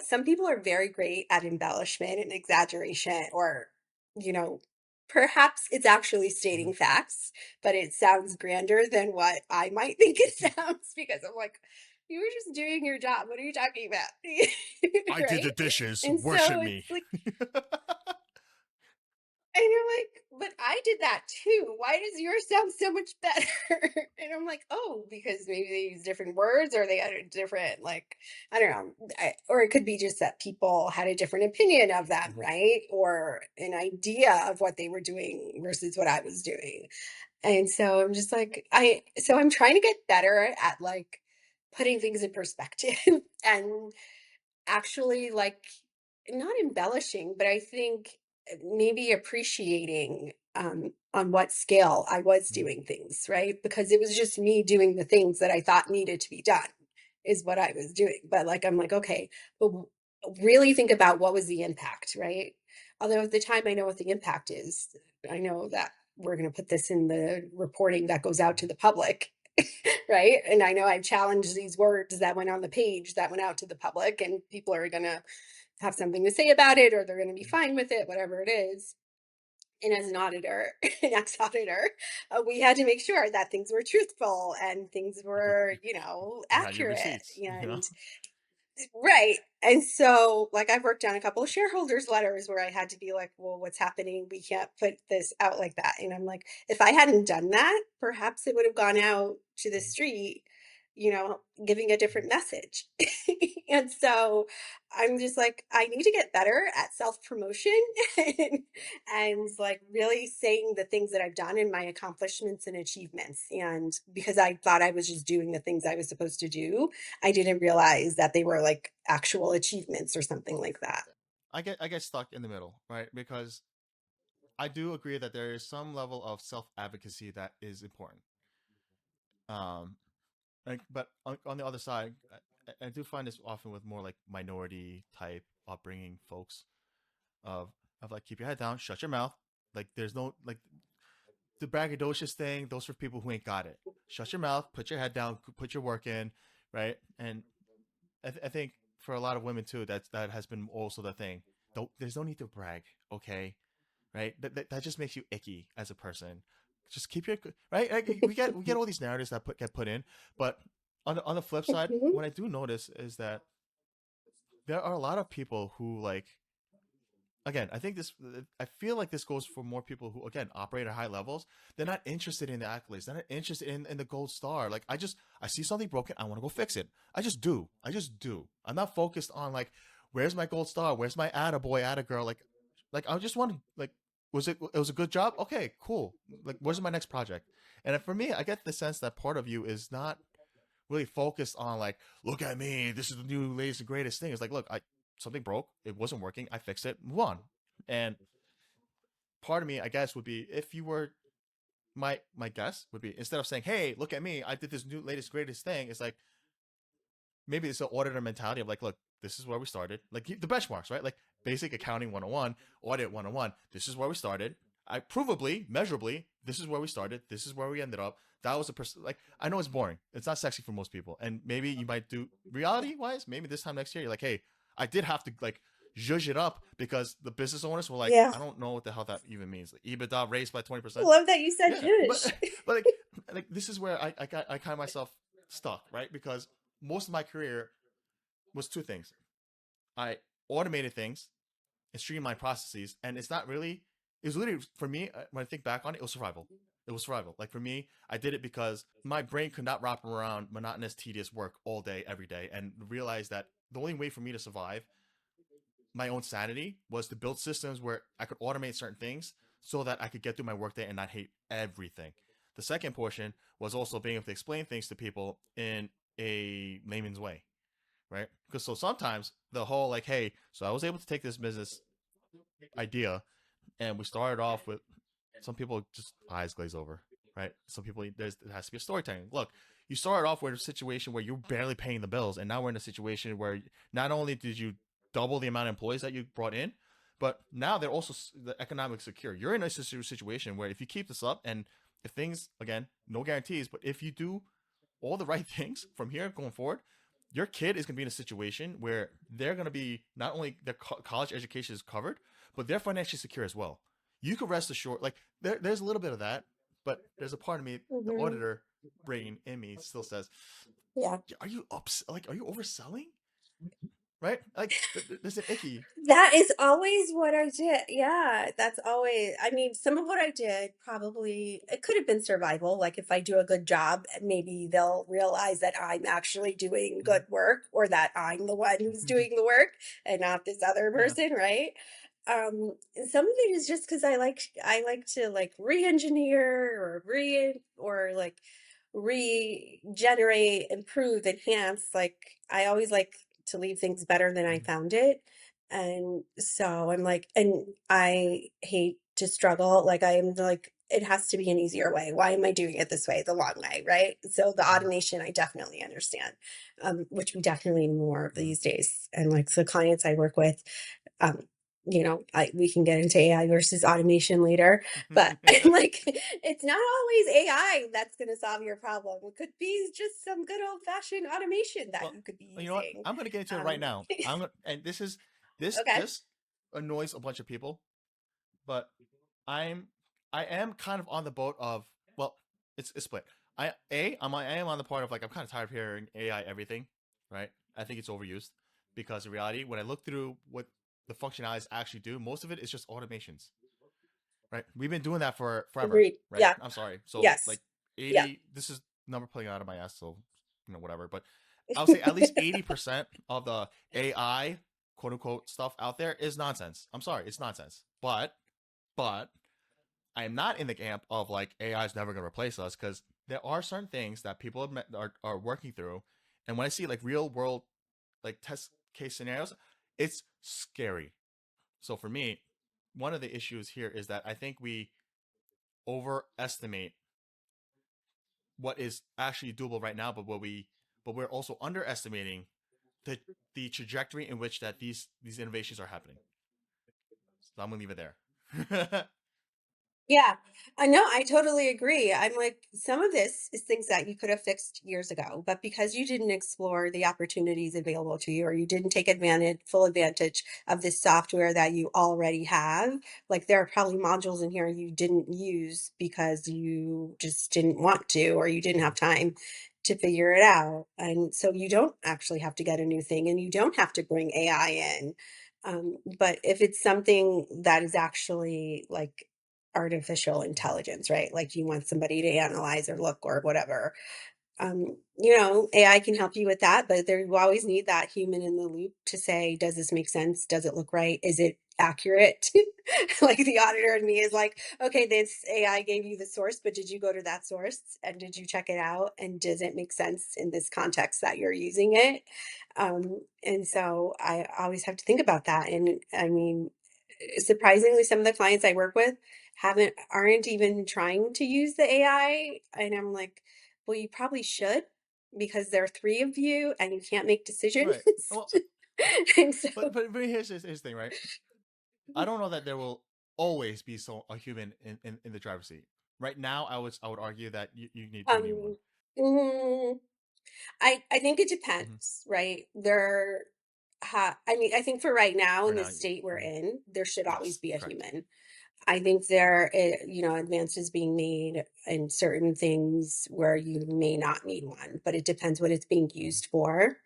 Speaker 2: some people are very great at embellishment and exaggeration or, you know, perhaps it's actually stating facts, but it sounds grander than what I might think it sounds because I'm like, you were just doing your job. What are you talking about?
Speaker 1: I did the
Speaker 2: Right?
Speaker 1: dishes.
Speaker 2: And
Speaker 1: Worship
Speaker 2: so
Speaker 1: me.
Speaker 2: it's like, and you're like, but I did that too. Why does yours sound so much better? And I'm like, oh, because maybe they use different words or they had a different, like, I don't know. Or it could be just that people had a different opinion of them, right? Or an idea of what they were doing versus what I was doing. And so I'm just like, so I'm trying to get better at like putting things in perspective and actually like not embellishing, but I think maybe appreciating on what scale I was doing things, right? Because it was just me doing the things that I thought needed to be done is what I was doing. But like I'm like, okay, but really think about what was the impact, right? Although at the time I know what the impact is. I know that we're going to put this in the reporting that goes out to the public, right? And I know I've challenged these words that went on the page that went out to the public, and people are going to have something to say about it, or they're going to be fine with it, whatever it is. And as an auditor, an ex auditor, we had to make sure that things were truthful and things were,
Speaker 1: You had your
Speaker 2: accurate.
Speaker 1: receipts,
Speaker 2: And right. And so, like, I've worked on a couple of shareholders' letters where I had to be like, well, what's happening? We can't put this out like that. And I'm like, if I hadn't done that, perhaps it would have gone out to the street, giving a different message. And so I'm just like, I need to get better at self promotion and like really saying the things that I've done and my accomplishments and achievements. And because I thought I was just doing the things I was supposed to do, I didn't realize that they were like actual achievements or something like that.
Speaker 1: I get stuck in the middle, right? Because I do agree that there is some level of self advocacy that is important. Um, but on the other side, I do find this often with more like minority type upbringing folks of like keep your head down, shut your mouth. Like there's no like the braggadocious thing. Those for people who ain't got it. Shut your mouth, put your head down, put your work in, right? And I think for a lot of women too, that has been also the thing. There's no need to brag, okay? Right? That just makes you icky as a person. Just keep your right. We get all these narratives that get put in, but on the flip side,
Speaker 2: Mhm.
Speaker 1: what I do notice is that there are a lot of people who like again, I feel like this goes for more people who, again, operate at high levels. They're not interested in the accolades. They're not interested in the gold star. Like, I see something broken. I want to go fix it. I just do. I'm not focused on, like, where's my gold star? Where's my attaboy, attagirl? I just want to, like, it was a good job? Okay, cool. Like, where's my next project? And for me, I get the sense that part of you is not really focused on like, look at me, this is the new latest and greatest thing. It's like, look, I something broke, it wasn't working, I fixed it, move on. And part of me, I guess, would be if you were my guess would be instead of saying, hey, look at me, I did this new latest greatest thing, it's like maybe it's an auditor mentality of like, look, this is where we started. Like the benchmarks, right? Like basic accounting 101, audit 101. This is where we started. I provably, measurably, this is where we started. This is where we ended up. That was a person. Like I know it's boring. It's not sexy for most people, and maybe you might do reality wise. Maybe this time next year, you're like, hey, I did have to like zhuzh it up because the business owners were like,
Speaker 2: Yeah.
Speaker 1: I don't know what the hell that even means. Like EBITDA raised by 20%.
Speaker 2: Love that you said
Speaker 1: Yeah,
Speaker 2: zhuzh.
Speaker 1: but like this is where I kind of myself stuck, right? Because most of my career was two things. I automated things and streamlined processes, and it's not really. It was literally for me when I think back on it, it was survival. It was survival. Like for me, I did it because my brain could not wrap around monotonous, tedious work all day, every day, and realized that the only way for me to survive my own sanity was to build systems where I could automate certain things so that I could get through my workday and not hate everything. The second portion was also being able to explain things to people in a layman's way, right? Because so sometimes the whole like, hey, so I was able to take this business idea and we started off with some people just eyes glaze over, right? Some people there has to be a storytelling. Look, you started off with a situation where you're barely paying the bills, and now we're in a situation where not only did you double the amount of employees that you brought in, but now they're also the economic secure. You're in a situation where if you keep this up, and if things again, no guarantees, but if you do all the right things from here going forward, your kid is going to be in a situation where they're going to be not only their college education is covered, but they're financially secure as well. You can rest assured, like there's a little bit of that, but there's a part of me, the
Speaker 2: Mhm.
Speaker 1: auditor brain in me, still says,
Speaker 2: Yeah.
Speaker 1: "Are you like, are you overselling?" Right? Like, there's an icky.
Speaker 2: That is always what I did. Yeah, that's always, I mean, some of what I did probably, it could have been survival. Like if I do a good job, maybe they'll realize that I'm actually doing good work or that I'm the one who's doing the work and not this other
Speaker 1: Yeah.
Speaker 2: person, right? And some of it is just because I like to like re-engineer or like regenerate, improve, enhance. Like I always like to leave things better than I
Speaker 1: Mhm.
Speaker 2: found it. And so I'm like, and I hate to struggle. Like I am like, it has to be an easier way. Why am I doing it this way, the long way, right? So the
Speaker 1: Mhm.
Speaker 2: automation, I definitely understand, which we definitely need more of
Speaker 1: Mhm.
Speaker 2: these days. And like the clients I work with, um, we can get into AI versus automation later, but I'm like, it's not always AI that's going to solve your problem. It could be just some good old fashioned automation that
Speaker 1: Well,
Speaker 2: you could be
Speaker 1: you know what?
Speaker 2: using.
Speaker 1: I'm gonna get into it right
Speaker 2: Um,
Speaker 1: now. And this
Speaker 2: okay.
Speaker 1: just annoys a bunch of people, but I'm I am kind of on the boat of, well, it's split. I am on the part of like I'm kind of tired of hearing AI everything, right? I think it's overused because in reality, when I look through what the functionalities actually do, most of it is just automations, right? We've been doing that for forever,
Speaker 2: Agreed.
Speaker 1: right?
Speaker 2: Yeah.
Speaker 1: I'm sorry. So
Speaker 2: Yes.
Speaker 1: like
Speaker 2: Yeah.
Speaker 1: 80, this is number pulling out of my ass, so whatever. But I would say at least 80% of the AI quote unquote stuff out there is nonsense. I'm sorry, it's nonsense. But I am not in the camp of like AI is never going to replace us, because there are certain things that people are working through, and when I see like real world like test case scenarios, it's scary. So for me, one of the issues here is that I think we overestimate what is actually doable right now, but we're also underestimating the trajectory in which that these innovations are happening. So I'm gonna leave it there.
Speaker 2: Yeah, I know. I totally agree. I'm like, some of this is things that you could have fixed years ago, but because you didn't explore the opportunities available to you, or you didn't take full advantage of this software that you already have, like there are probably modules in here you didn't use because you just didn't want to, or you didn't have time to figure it out. And so you don't actually have to get a new thing, and you don't have to bring AI in. But if it's something that is actually like artificial intelligence, right? Like you want somebody to analyze or look or whatever. AI can help you with that, but there you always need that human in the loop to say, does this make sense? Does it look right? Is it accurate? Like the auditor in me is like, okay, this AI gave you the source, but did you go to that source and did you check it out? And does it make sense in this context that you're using it? And so I always have to think about that. And I mean, surprisingly, some of the clients I work with aren't even trying to use the AI. And I'm like, well, you probably should, because there are three of you and you can't make decisions.
Speaker 1: Right. Well,
Speaker 2: And so,
Speaker 1: but here's the thing, right? I don't know that there will always be a human in the driver's seat. Right now, I would argue that you need one.
Speaker 2: um, mm, I think it
Speaker 1: Mm-hmm.
Speaker 2: depends, right? I mean, I think for right now in
Speaker 1: Right
Speaker 2: the
Speaker 1: now,
Speaker 2: state we're
Speaker 1: mhm.
Speaker 2: in, there should always
Speaker 1: Yes,
Speaker 2: be a
Speaker 1: correct.
Speaker 2: human. I think advances being made in certain things where you may not need one, but it depends what it's being
Speaker 1: Mhm.
Speaker 2: used for,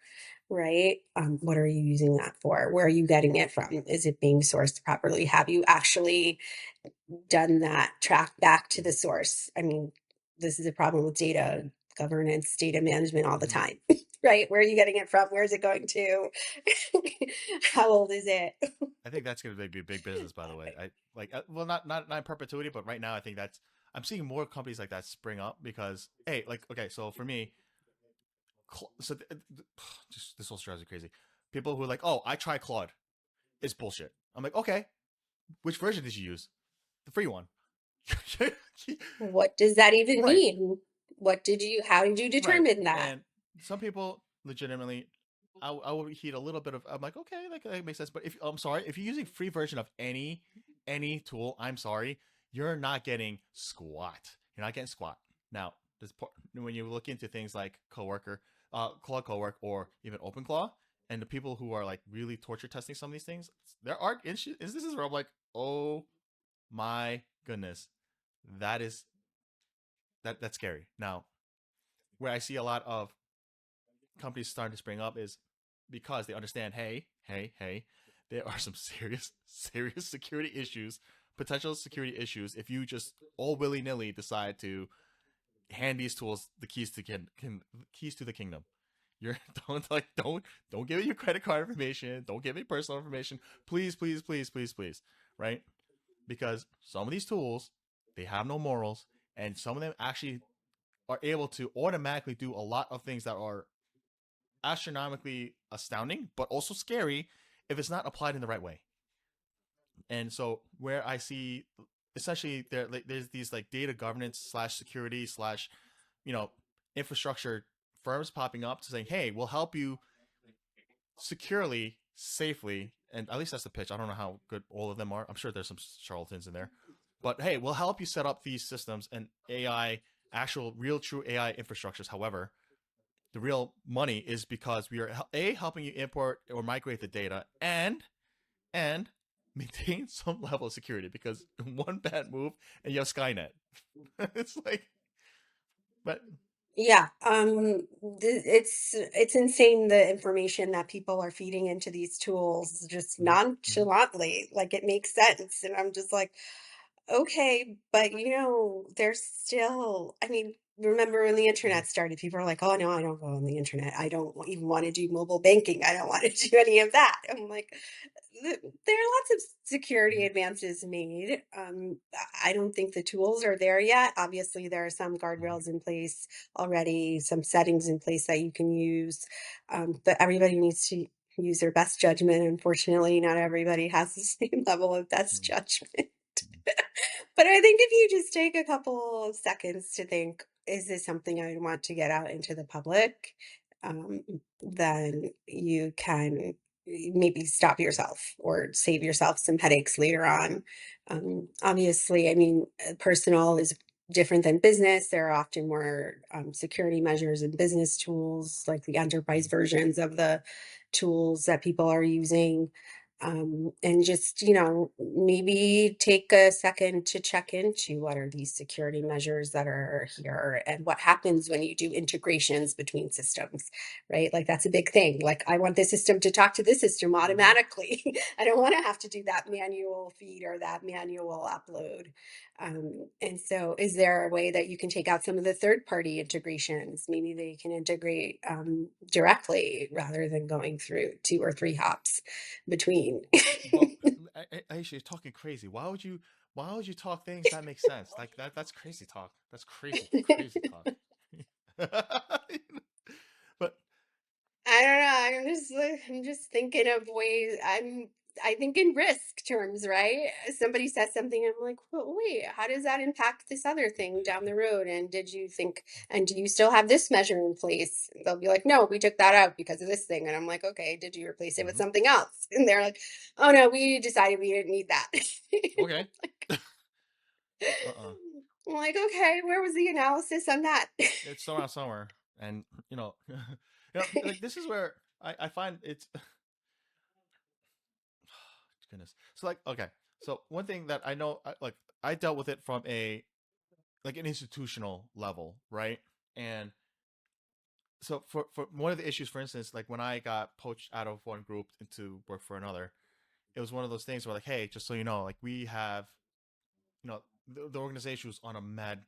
Speaker 2: right? What are you using that for? Where are you getting it from? Is it being sourced properly? Have you actually done that track back to the source? I mean, this is a problem with data governance, data management all the
Speaker 1: Mhm.
Speaker 2: time, right? Where are you getting it from? Where is it going to? How old is it?
Speaker 1: I think that's going to be big business, by the way. I like, well, not in perpetuity, but right now, I think that's I'm seeing more companies like that spring up because, hey, like, okay, so for me, so just this whole drives me crazy. People who are like, oh, I tried Claude, it's bullshit. I'm like, okay, which version did you use? The free one.
Speaker 2: What does that even
Speaker 1: Right,
Speaker 2: mean? How did you
Speaker 1: right.
Speaker 2: determine that?
Speaker 1: And some people legitimately, I will heat a little bit of. I'm like, okay, like that makes sense. But if I'm sorry, if you're using free version of any tool, I'm sorry, you're not getting squat. You're not getting squat. Now, when you look into things like Claude Cowork, or even OpenClaw, and the people who are like really torture testing some of these things, there are instances where I'm like, oh my goodness, that is that's scary. Now, where I see a lot of companies starting to spring up is because they understand, hey, there are some serious security issues, potential security issues, if you just all willy nilly decide to hand these tools the keys to keys to the kingdom. You're don't give me your credit card information. Don't give me personal information. Please, please, please, please, please. Right? Because some of these tools, they have no morals, and some of them actually are able to automatically do a lot of things that are astronomically astounding, but also scary if it's not applied in the right way. And so where I see essentially there's these like data governance slash security slash you know infrastructure firms popping up to saying, hey, we'll help you securely, safely, and at least that's the pitch. I don't know how good all of them are. I'm sure there's some charlatans in there, but hey, we'll help you set up these systems and AI, actual, real, true AI infrastructures. However, the real money is because we are helping you import or migrate the data and maintain some level of security because one bad move and you have Skynet. It's like, but
Speaker 2: Yeah, it's insane the information that people are feeding into these tools just
Speaker 1: mm-hmm, mm-hmm,
Speaker 2: nonchalantly. Like it makes sense, and I'm just like, okay, but there's still. I mean, remember when the
Speaker 1: mm-hmm,
Speaker 2: internet started? People are like, "Oh no, I don't go on the internet. I don't even want to do mobile banking. I don't want to do any of that." I'm like, there are lots of security
Speaker 1: mm-hmm,
Speaker 2: advances made. I don't think the tools are there yet. Obviously, there are some
Speaker 1: mm-hmm,
Speaker 2: guardrails in place already, some settings in place that you can use, but everybody needs to use their best judgment. Unfortunately, not everybody has the same level of best
Speaker 1: mm-hmm,
Speaker 2: judgment. But I think if you just take a couple of seconds to think, is this something I want to get out into the public? Um, then you can maybe stop yourself or save yourself some headaches later on. Obviously, I mean, personal is different than business. There are often more security measures and business tools, like the enterprise
Speaker 1: mm-hmm.
Speaker 2: versions of the tools that people are using. And just maybe take a second to check into what are these security measures that are here and what happens when you do integrations between systems, right? Like that's a big thing. Like I want this system to talk to this system
Speaker 1: Mm-hmm.
Speaker 2: automatically. I don't want to have to do that manual feed or that manual upload. And so is there a way that you can take out some of the third party integrations? Maybe they can integrate directly rather than going through two or three hops between.
Speaker 1: Well, Aisha, you're talking crazy. Why would you talk things that make sense? Like that's crazy talk. That's crazy, crazy talk. But
Speaker 2: I don't know. I'm just thinking of ways. I think in risk terms, right? Somebody says something, I'm like, well, wait, how does that impact this other thing down the road? And did you think, and do you still have this measure in place? They'll be like, no, we took that out because of this thing. And I'm like, okay, did you replace it with
Speaker 1: mhm,
Speaker 2: something else? And they're like, oh no, we decided we didn't need that.
Speaker 1: okay.
Speaker 2: Like,
Speaker 1: Uh-uh.
Speaker 2: I'm like, okay, where was the analysis on that?
Speaker 1: It's around somewhere, and like this is where I find it's goodness. So like, okay, so one thing that I know, like I dealt with it from a like an institutional level, right? And so for one of the issues, for instance, like when I got poached out of one group into work for another, it was one of those things where like, hey, just so you know, like we have, the organization was on a mad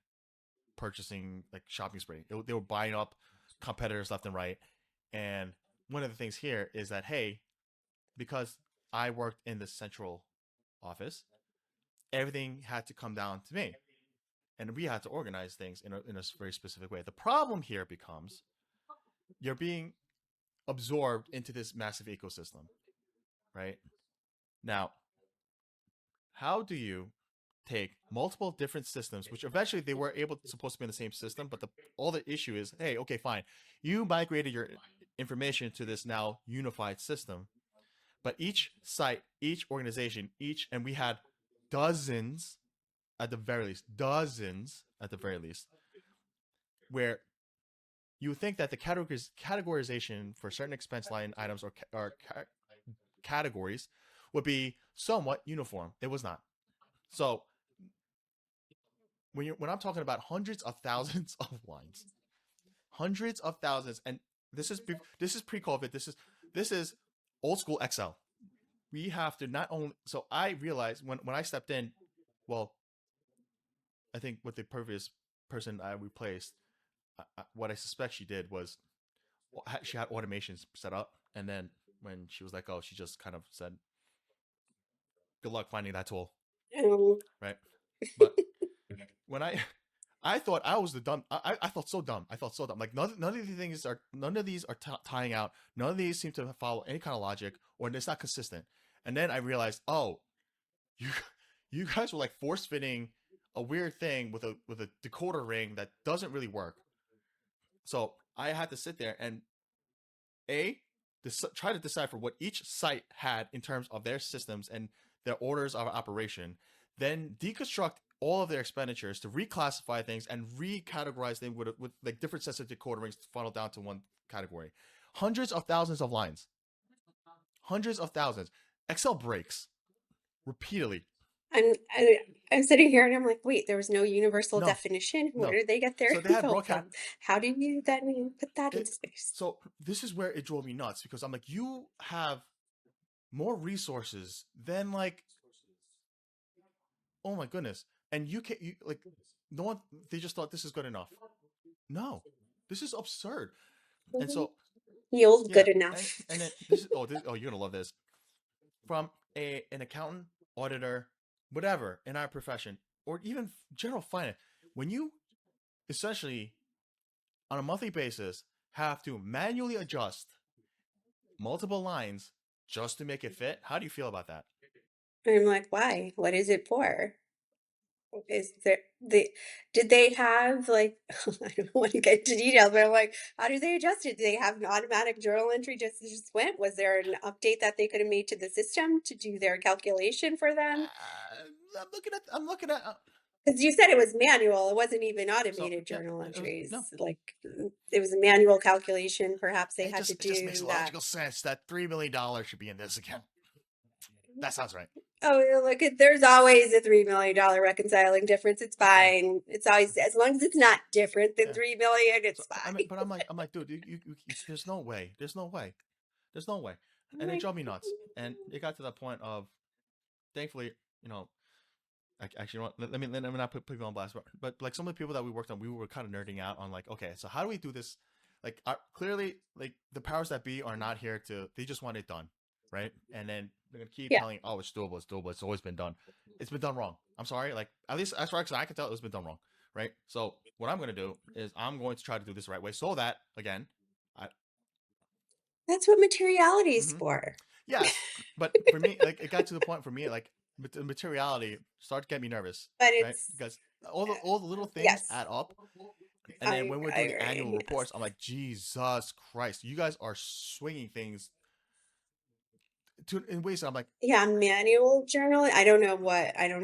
Speaker 1: purchasing like shopping spree. They were buying up competitors left and right. And one of the things here is that hey, because I worked in the central office, everything had to come down to me, and we had to organize things in a very specific way. The problem here becomes you're being absorbed into this massive ecosystem, right? Now, how do you take multiple different systems, which eventually they were supposed to be in the same system, but all the issue is, hey, okay, fine, you migrated your information to this now unified system, but each site, each organization, and we had dozens at the very least, where you would think that the categorization for certain expense line items or categories would be somewhat uniform. It was not. So when I'm talking about hundreds of thousands of lines, hundreds of thousands, and this is pre-COVID. This is old school Excel. We have to not only. So I realized when I stepped in, well, I think with the previous person I replaced, what I suspect she did was she had automations set up, and then when she was let go, she just kind of said, "Good luck finding that tool."
Speaker 2: Um,
Speaker 1: Right? But when I thought I was the dumb. I felt so dumb. I felt so dumb. Like none of these things are none of these are tying out. None of these seem to follow any kind of logic, or it's not consistent. And then I realized, oh, you you guys were like force fitting a weird thing with a decoder ring that doesn't really work. So I had to sit there and a try to decipher what each site had in terms of their systems and their orders of operation, then deconstruct all of their expenditures to reclassify things and recategorize them with like different sets of decoder rings to funnel down to one category. Hundreds of thousands of lines, hundreds of thousands. Excel breaks repeatedly.
Speaker 2: I'm I'm sitting here and I'm like, wait, there was no universal
Speaker 1: No,
Speaker 2: definition. Where
Speaker 1: no.
Speaker 2: did they get their
Speaker 1: So they had
Speaker 2: info
Speaker 1: broadcast
Speaker 2: from? How do you then put that in
Speaker 1: it.
Speaker 2: space?
Speaker 1: So this is where it drove me nuts because I'm like, you have more resources than like, oh my goodness, and you can't you like no one. They just thought this is good enough. No, this is absurd. And
Speaker 2: Mhm.
Speaker 1: so
Speaker 2: Yield
Speaker 1: yeah,
Speaker 2: good enough.
Speaker 1: and then this you're gonna love this from a an accountant, auditor, whatever in our profession, or even general finance. When you essentially on a monthly basis have to manually adjust multiple lines just to make it fit, how do you feel about that?
Speaker 2: I'm like, why? What is it for? Is there did they have like I don't want to get into details, but I'm like, how do they adjust it? Do they have an automatic journal entry just went? Was there an update that they could have made to the system to do their calculation for them?
Speaker 1: I'm looking at
Speaker 2: Because you said it was manual, it wasn't even
Speaker 1: so
Speaker 2: automated
Speaker 1: yeah,
Speaker 2: journal
Speaker 1: it was no.
Speaker 2: entries. Like it was a manual calculation. Perhaps they had to
Speaker 1: It just makes
Speaker 2: do that.
Speaker 1: logical sense that $3 million should be in this account. That sounds right.
Speaker 2: Oh, yeah, look, there's always a $3 million reconciling difference. It's
Speaker 1: Yeah,
Speaker 2: fine. It's always as long as it's not different than
Speaker 1: yeah.
Speaker 2: 3 million,
Speaker 1: So
Speaker 2: it's
Speaker 1: I mean,
Speaker 2: fine.
Speaker 1: but I'm like, dude, there's no way, there's no way, there's no way,
Speaker 2: I'm
Speaker 1: and it
Speaker 2: like,
Speaker 1: drove me nuts. And it got to the point of, thankfully, you know, actually, you know what, let me not put people on blast, but like some of the people that we worked on, we were kind of nerding out on like, okay, so how do we do this? Like, clearly, like the powers that be are not here to. They just want it done, right? And then they're gonna keep
Speaker 2: yeah,
Speaker 1: telling, oh, it's doable, it's doable, it's always been done. It's been done wrong. I'm sorry, like at least as far as I can tell, it's been done wrong, right? So what I'm gonna do is I'm going to try to do this the right way, so that again, I
Speaker 2: that's what materiality is
Speaker 1: mm-hmm.
Speaker 2: for.
Speaker 1: Yes, but for me, like it got to the point for me, like the materiality started to get me nervous,
Speaker 2: But
Speaker 1: right?
Speaker 2: it's
Speaker 1: Because all the little things
Speaker 2: yes,
Speaker 1: add up, and then when we're
Speaker 2: I
Speaker 1: doing the annual
Speaker 2: agree. Yes.
Speaker 1: reports, I'm like, Jesus Christ, you guys are swinging things to in ways that I'm like,
Speaker 2: Yeah, manual journal. I don't know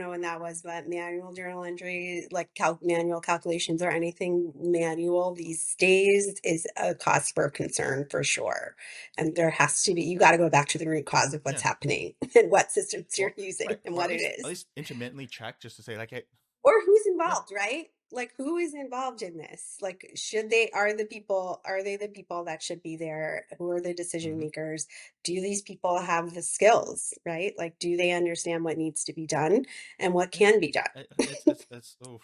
Speaker 2: when that was, but manual journal entry, like manual calculations or anything manual these days is a cause for concern for sure. And there has to be, you got to go back to the root cause of what's
Speaker 1: yeah,
Speaker 2: happening and what systems you're
Speaker 1: or
Speaker 2: using
Speaker 1: right,
Speaker 2: and
Speaker 1: or
Speaker 2: what it
Speaker 1: at
Speaker 2: is.
Speaker 1: least intermittently check just to say like, hey,
Speaker 2: Or who's
Speaker 1: yeah,
Speaker 2: involved, right? Like who is involved in this? Like are they the people that should be there? Who are the decision
Speaker 1: mm-hmm,
Speaker 2: makers? Do these people have the skills, right? Like do they understand what needs to be done and what
Speaker 1: yeah,
Speaker 2: can be done?
Speaker 1: it's oh,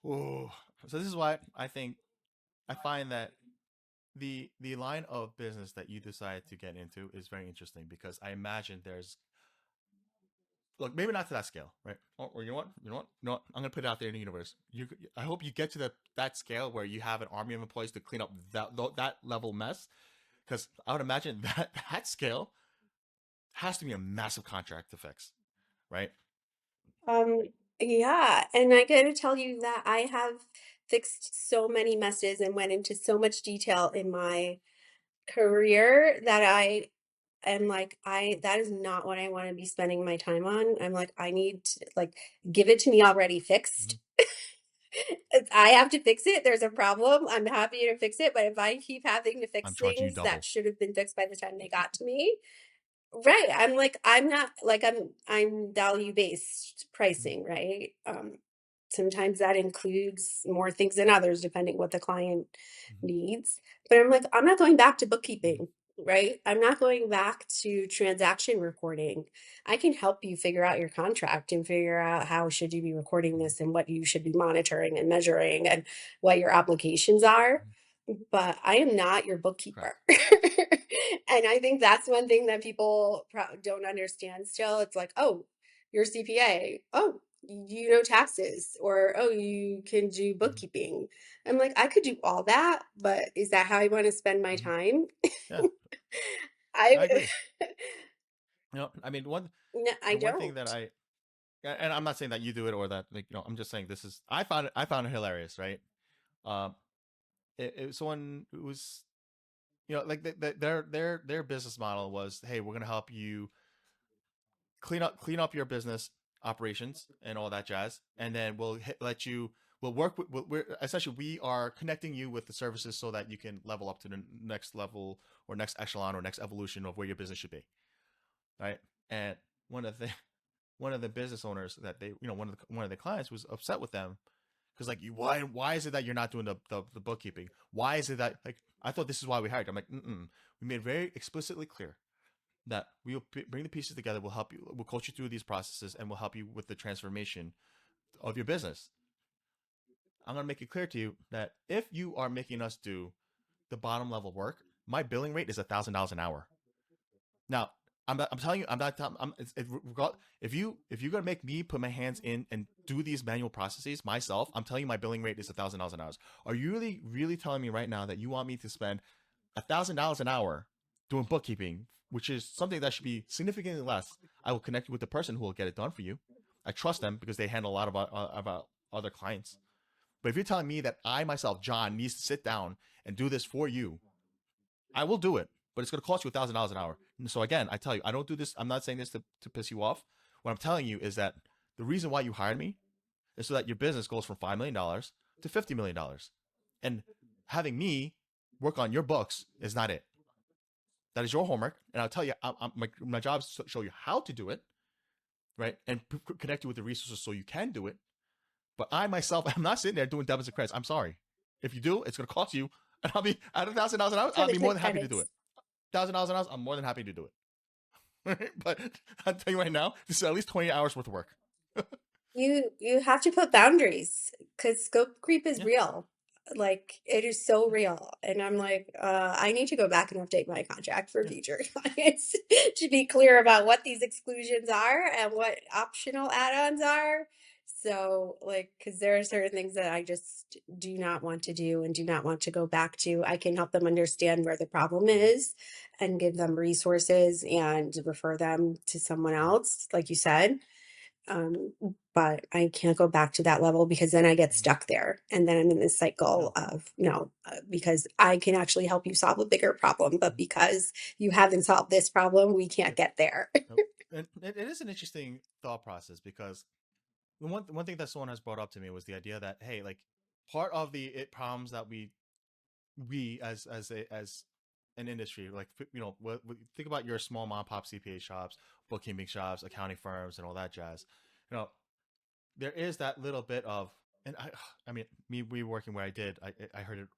Speaker 1: oh. So this is why I think I find that the line of business that you decide to get into is very interesting because I imagine there's look maybe not to that scale, right? Or you know what, I'm gonna put it out there in the universe. I hope you get to that scale where you have an army of employees to clean up that level mess because I would imagine that that scale has to be a massive contract to fix, right?
Speaker 2: Um yeah, and I got to tell you that I have fixed so many messes and went into so much detail in my career that I'm like, that is not what I want to be spending my time on. I'm like, I need to, like, give it to me already
Speaker 1: Mm-hmm.
Speaker 2: fixed. If I have to fix it. There's a problem. I'm happy to fix it. But if I keep having to
Speaker 1: I'm
Speaker 2: fix
Speaker 1: charging you
Speaker 2: things that
Speaker 1: double.
Speaker 2: should have been fixed by the time they got to me, right. I'm like, I'm not like I'm value based pricing, right? Sometimes that includes more things than others, depending what the client
Speaker 1: Mm-hmm.
Speaker 2: needs. But I'm like, I'm not going back to
Speaker 1: Mm-hmm.
Speaker 2: bookkeeping, right? I'm not going back to transaction reporting. I can help you figure out your contract and figure out how should you be recording
Speaker 1: Mm-hmm.
Speaker 2: this and what you should be monitoring and measuring and what your obligations are. but I am not your
Speaker 1: Correct.
Speaker 2: bookkeeper. And I think that's one thing that people don't understand still. It's like, oh, you're CPA. Oh, you know taxes, or oh, you can do
Speaker 1: Hmm.
Speaker 2: bookkeeping. I'm like, I could do all that, but is that how I want to spend my
Speaker 1: Hmm.
Speaker 2: time?
Speaker 1: Yeah,
Speaker 2: I
Speaker 1: I agree. I mean,
Speaker 2: no, I
Speaker 1: the one thing that
Speaker 2: don't.
Speaker 1: and I'm not saying that you do it or that, like, I'm just saying this is, I found it hilarious, right? Um, it was someone who was, like their business model was, hey, we're gonna help you clean up your business operations and all that jazz, and then let you, we'll work with, we're essentially, we are connecting you with the services so that you can level up to the next level or next echelon or next evolution of where your business should be, right? And one of the one of the business owners that they, one of the clients was upset with them because, like, why is it that you're not doing the bookkeeping? Why is it that, like, I thought this is why we hired you. I'm like, mm-mm. We made very explicitly clear that we will bring the pieces together. We'll help you. We'll coach you through these processes, and we'll help you with the transformation of your business. I'm gonna make it clear to you that if you are making us do the bottom level work, my billing rate is $1,000 an hour. Now, I'm telling you, I'm not. If you're gonna make me put my hands in and do these manual processes myself, I'm telling you, my billing rate is $1,000 an hour. Are you really telling me right now that you want me to spend $1,000 an hour doing bookkeeping, which is something that should be significantly less? I will connect you with the person who will get it done for you. I trust them because they handle a lot about other clients. But if you're telling me that I myself, John, needs to sit down and do this for you, I will do it, but it's going to cost you $1,000 an hour. And so again, I tell you, I don't do this. I'm not saying this to piss you off. What I'm telling you is that the reason why you hired me is so that your business goes from $5 million to $50 million, and having me work on your books is not it. That is your homework, and I'll tell you, my job is to show you how to do it, right, and connect you with the resources so you can do it. But I myself, I'm not sitting there doing debits and credits. I'm sorry. If you do, it's going to cost you, and I'll be at $1,000 an hour. I'll be more
Speaker 2: Debit
Speaker 1: than happy to do
Speaker 2: credits.
Speaker 1: it. $1,000 an hour, I'm more than happy to do it. But I'll tell you right now, this is at least 20 hours worth of work.
Speaker 2: You have to put boundaries because scope creep is
Speaker 1: Yeah.
Speaker 2: real. Like it is so real. And I'm like, I need to go back and update my contract for
Speaker 1: Yeah.
Speaker 2: future clients to be clear about what these exclusions are and what optional add-ons are. So, like, because there are certain things that I just do not want to do and do not want to go back to. I can help them understand where the problem
Speaker 1: Mm-hmm.
Speaker 2: is and give them resources and refer them to someone
Speaker 1: Mm-hmm.
Speaker 2: else, like you said. Um, but I can't go back to that level because then I get
Speaker 1: Mm-hmm.
Speaker 2: stuck there. And then I'm in this
Speaker 1: No.
Speaker 2: cycle of, because I can actually help you solve a bigger problem, but
Speaker 1: Mm-hmm.
Speaker 2: because you haven't solved this problem, we can't
Speaker 1: Yep.
Speaker 2: get there.
Speaker 1: Nope. And it is an interesting thought process because one thing that someone has brought up to me was the idea that, hey, like, part of the problems that we as an industry, like, think about your small mom and pop CPA shops, bookkeeping shops, accounting firms, and all that jazz. You know, there is that little bit of, and I mean, me working where I did, I heard it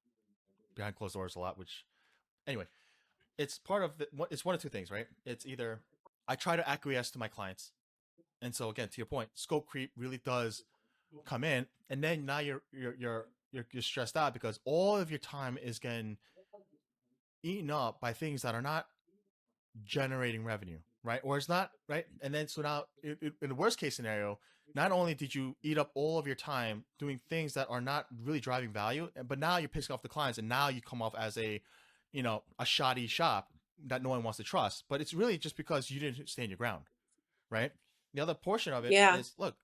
Speaker 1: behind closed doors a lot. Which, anyway, it's part of it's one of two things, right? It's either I try to acquiesce to my clients, and so again, to your point, scope creep really does come in, and then now you're stressed out because all of your time is getting eaten up by things that are not generating revenue, right? Or it's not, right. And then so now, in the worst case scenario, not only did you eat up all of your time doing things that are not really driving value, but now you're pissing off the clients, and now you come off as a shoddy shop that no one wants to trust. But it's really just because you didn't stand your ground, right? The other portion of it
Speaker 2: Yeah.
Speaker 1: is, look,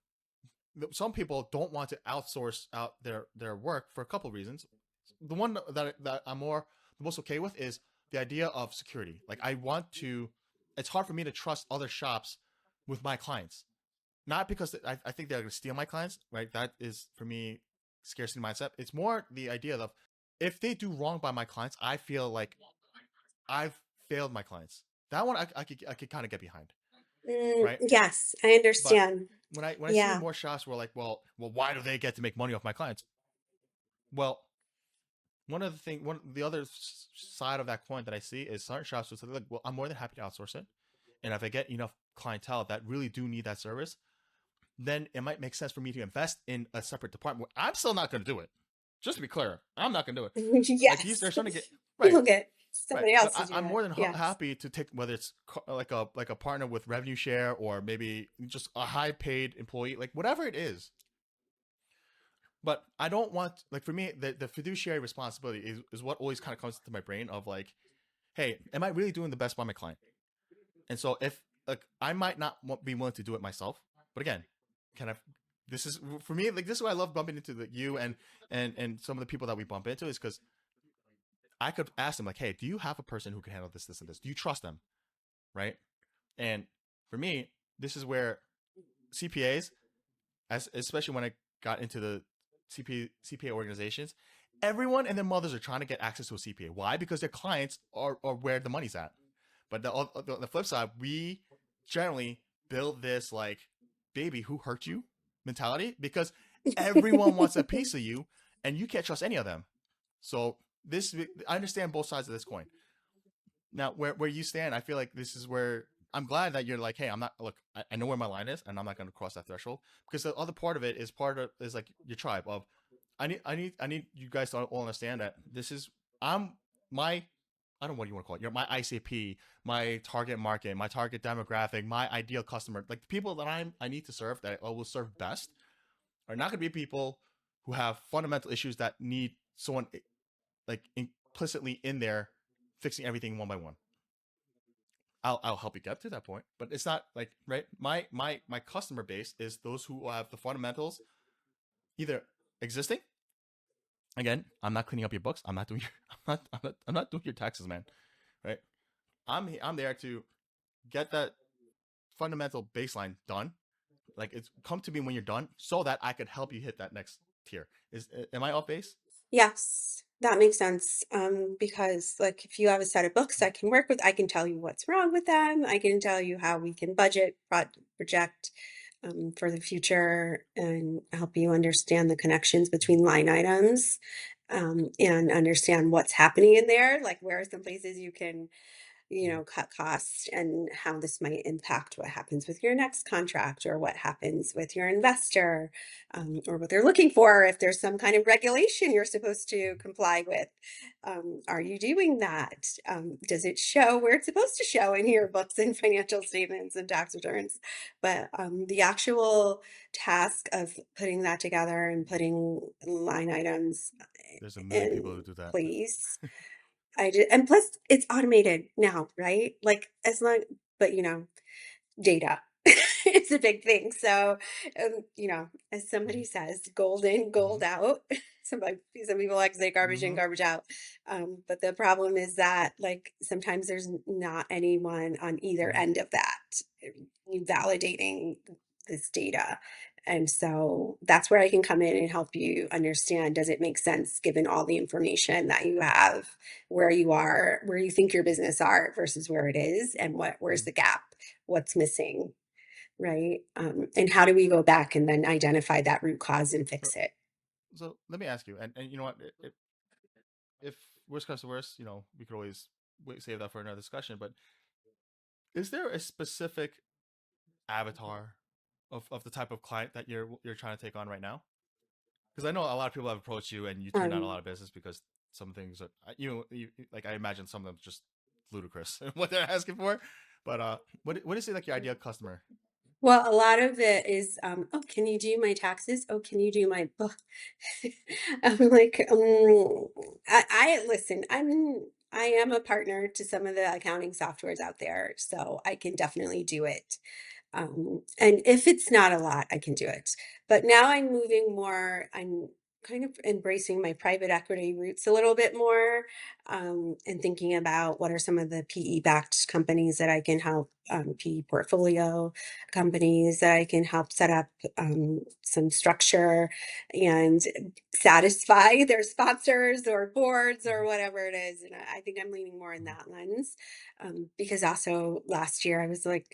Speaker 1: some people don't want to outsource out their work for a couple of reasons. The one that I'm the most okay with is the idea of security. Like, I want to. It's hard for me to trust other shops with my clients, not because I think they're going to steal my clients. Right? That is, for me, scarcity mindset. It's more the idea of, if they do wrong by my clients, I feel like I've failed my clients. That one I could kind of get behind, right?
Speaker 2: Yes, I
Speaker 1: But
Speaker 2: understand.
Speaker 1: when I see
Speaker 2: Yeah.
Speaker 1: more shops where, like, well, why do they get to make money off my clients? Well, one the other side of that coin that I see is certain shops will say, look, well, I'm more than happy to outsource it, and if I get enough clientele that really do need that service, then it might make sense for me to invest in a separate department where I'm still not going to do it. just to be clear, I'm not gonna do it. Like they're
Speaker 2: Yes.
Speaker 1: starting to get
Speaker 2: You'll
Speaker 1: right.
Speaker 2: get
Speaker 1: Right,
Speaker 2: somebody
Speaker 1: but
Speaker 2: else to do
Speaker 1: I'm
Speaker 2: it.
Speaker 1: more than
Speaker 2: Yes.
Speaker 1: happy to take whether it's like a partner with revenue share or maybe just a high paid employee, like whatever it is. But I don't want, like, for me the fiduciary responsibility is what always kind of comes to my brain of like, hey, am I really doing the best by my client? And so if like I might not be willing to do it myself, but again, can I? This is for me like this is why I love bumping into you and some of the people that we bump into is because I could ask them like, hey, do you have a person who can handle this, and this? Do you trust them, right? And for me, this is where CPAs, as especially when I got into the CPA organizations, everyone and their mothers are trying to get access to a CPA. Why? Because their clients are where the money's at. But the flip side, we generally build this like baby who hurt you mentality because everyone wants a piece of you and you can't trust any of them. So this I understand both sides of this coin. Now, where you stand, I feel like this is where I'm glad that you're like, hey, I'm not. Look, I know where my line is, and I'm not going to cross that threshold because the other part of it is like your tribe of, I need you guys to all understand that this is I'm my I don't know what you want to call it. You're my ICP, my target market, my target demographic, my ideal customer. Like the people that I need to serve that I will serve best are not going to be people who have fundamental issues that need someone like implicitly in there fixing everything one by one. I'll help you get to that point, but it's not like right. My customer base is those who have the fundamentals either existing. Again, I'm not cleaning up your books. I'm not doing your, I'm not doing your taxes, man. Right? I'm there to get that fundamental baseline done. Like it's come to me when you're done, so that I could help you hit that next tier. Is am I off base?
Speaker 2: Yes, that makes sense. Because like if you have a set of books I can work with, I can tell you what's wrong with them. I can tell you how we can budget, project for the future and help you understand the connections between line items and understand what's happening in there. Like where are some places you can cut costs and how this might impact what happens with your next contract or what happens with your investor or what they're looking for. If there's some kind of regulation you're supposed to comply with, are you doing that? Does it show where it's supposed to show in your books and financial statements and tax returns? But the actual task of putting that together and putting line items
Speaker 1: There's a million people
Speaker 2: in
Speaker 1: who do that.
Speaker 2: place I did, and plus it's automated now, right? Like as long, but data is a big thing. So, as somebody says, gold in,
Speaker 1: Mm-hmm.
Speaker 2: gold out. Some people like to say garbage in,
Speaker 1: Mm-hmm.
Speaker 2: garbage out. But the problem is that like sometimes there's not anyone on either
Speaker 1: Mm-hmm.
Speaker 2: end of that validating this data. And so that's where I can come in and help you understand, does it make sense given all the information that you have, where you are, where you think your business are versus where it is, and where's the gap, what's missing, right? And how do we go back and then identify that root cause and
Speaker 1: So,
Speaker 2: fix it?
Speaker 1: so let me ask you, and you know what? If worst comes to worst, we could always save that for another discussion. But is there a specific avatar of the type of client that you're trying to take on right now? Because I know a lot of people have approached you and you turn down a
Speaker 2: Um,
Speaker 1: lot of business because some things are like I imagine some of them just ludicrous what they're asking for. But what is it like your ideal customer?
Speaker 2: well, a lot of it is, oh, can you do my taxes? Oh, can you do my book? I'm like, I listen, I am a partner to some of the accounting softwares out there, so I can definitely do it. And if it's not a lot, I can do it. But now I'm kind of embracing my private equity roots a little bit more, and thinking about what are some of the PE backed companies that I can help, PE portfolio companies that I can help set up some structure and satisfy their sponsors or boards or whatever it is. And I think I'm leaning more in that lens because also last year I was like,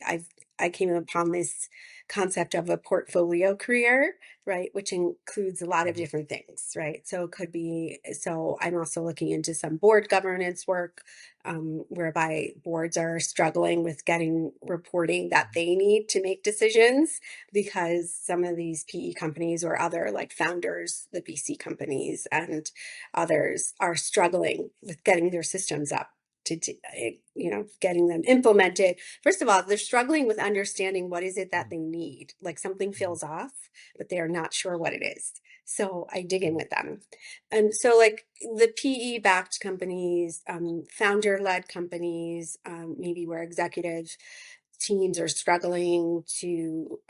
Speaker 2: I came upon this concept of a portfolio career, right? Which includes a lot of
Speaker 1: Mhm.
Speaker 2: different things, right? So it could be, so I'm also looking into some board governance work, whereby boards are struggling with getting reporting that
Speaker 1: Mhm.
Speaker 2: they need to make decisions because some of these PE companies or other like founders, the VC companies and others are struggling with getting their systems up getting them implemented. First of all, they're struggling with understanding what is it that
Speaker 1: Mhm.
Speaker 2: they need. Like something
Speaker 1: Mhm.
Speaker 2: feels off, but they are not sure what it is. So I dig in
Speaker 1: Mhm.
Speaker 2: with them. And so like the PE backed companies, founder led companies, maybe where executive teams are struggling to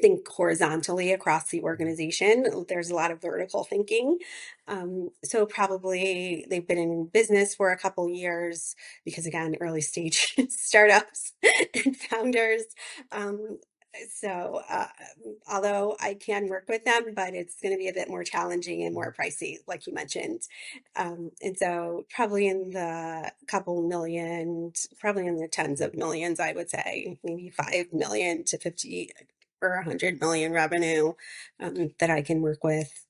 Speaker 2: think horizontally across the
Speaker 1: Mhm.
Speaker 2: organization. There's a lot of vertical thinking. So probably they've been in business for a couple years because again, early stage startups and founders. Um, so although I can work with them, but it's going to be a bit more challenging and more
Speaker 1: Mhm.
Speaker 2: pricey, like you mentioned. And so probably in the couple million, probably in the tens of millions, I would say maybe 5 million to 50 or 100 million revenue that I can work with,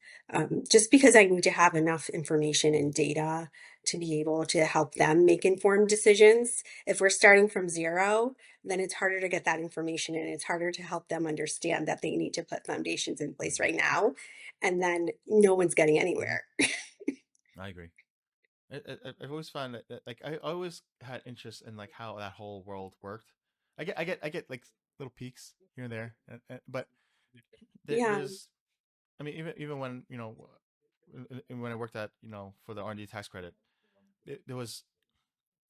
Speaker 2: just because I need to have enough information and data to be able to help them make informed decisions. If we're starting from zero, then it's harder to get that information and it's harder to help them understand that they need to put foundations in place right now. And then no one's getting
Speaker 1: Mhm.
Speaker 2: anywhere.
Speaker 1: I agree. I've always found that like I always had interest in like how that whole world worked. I get like little peaks here and there, but
Speaker 2: Yeah.
Speaker 1: there's I mean even when when I worked at for the R&D tax credit, there was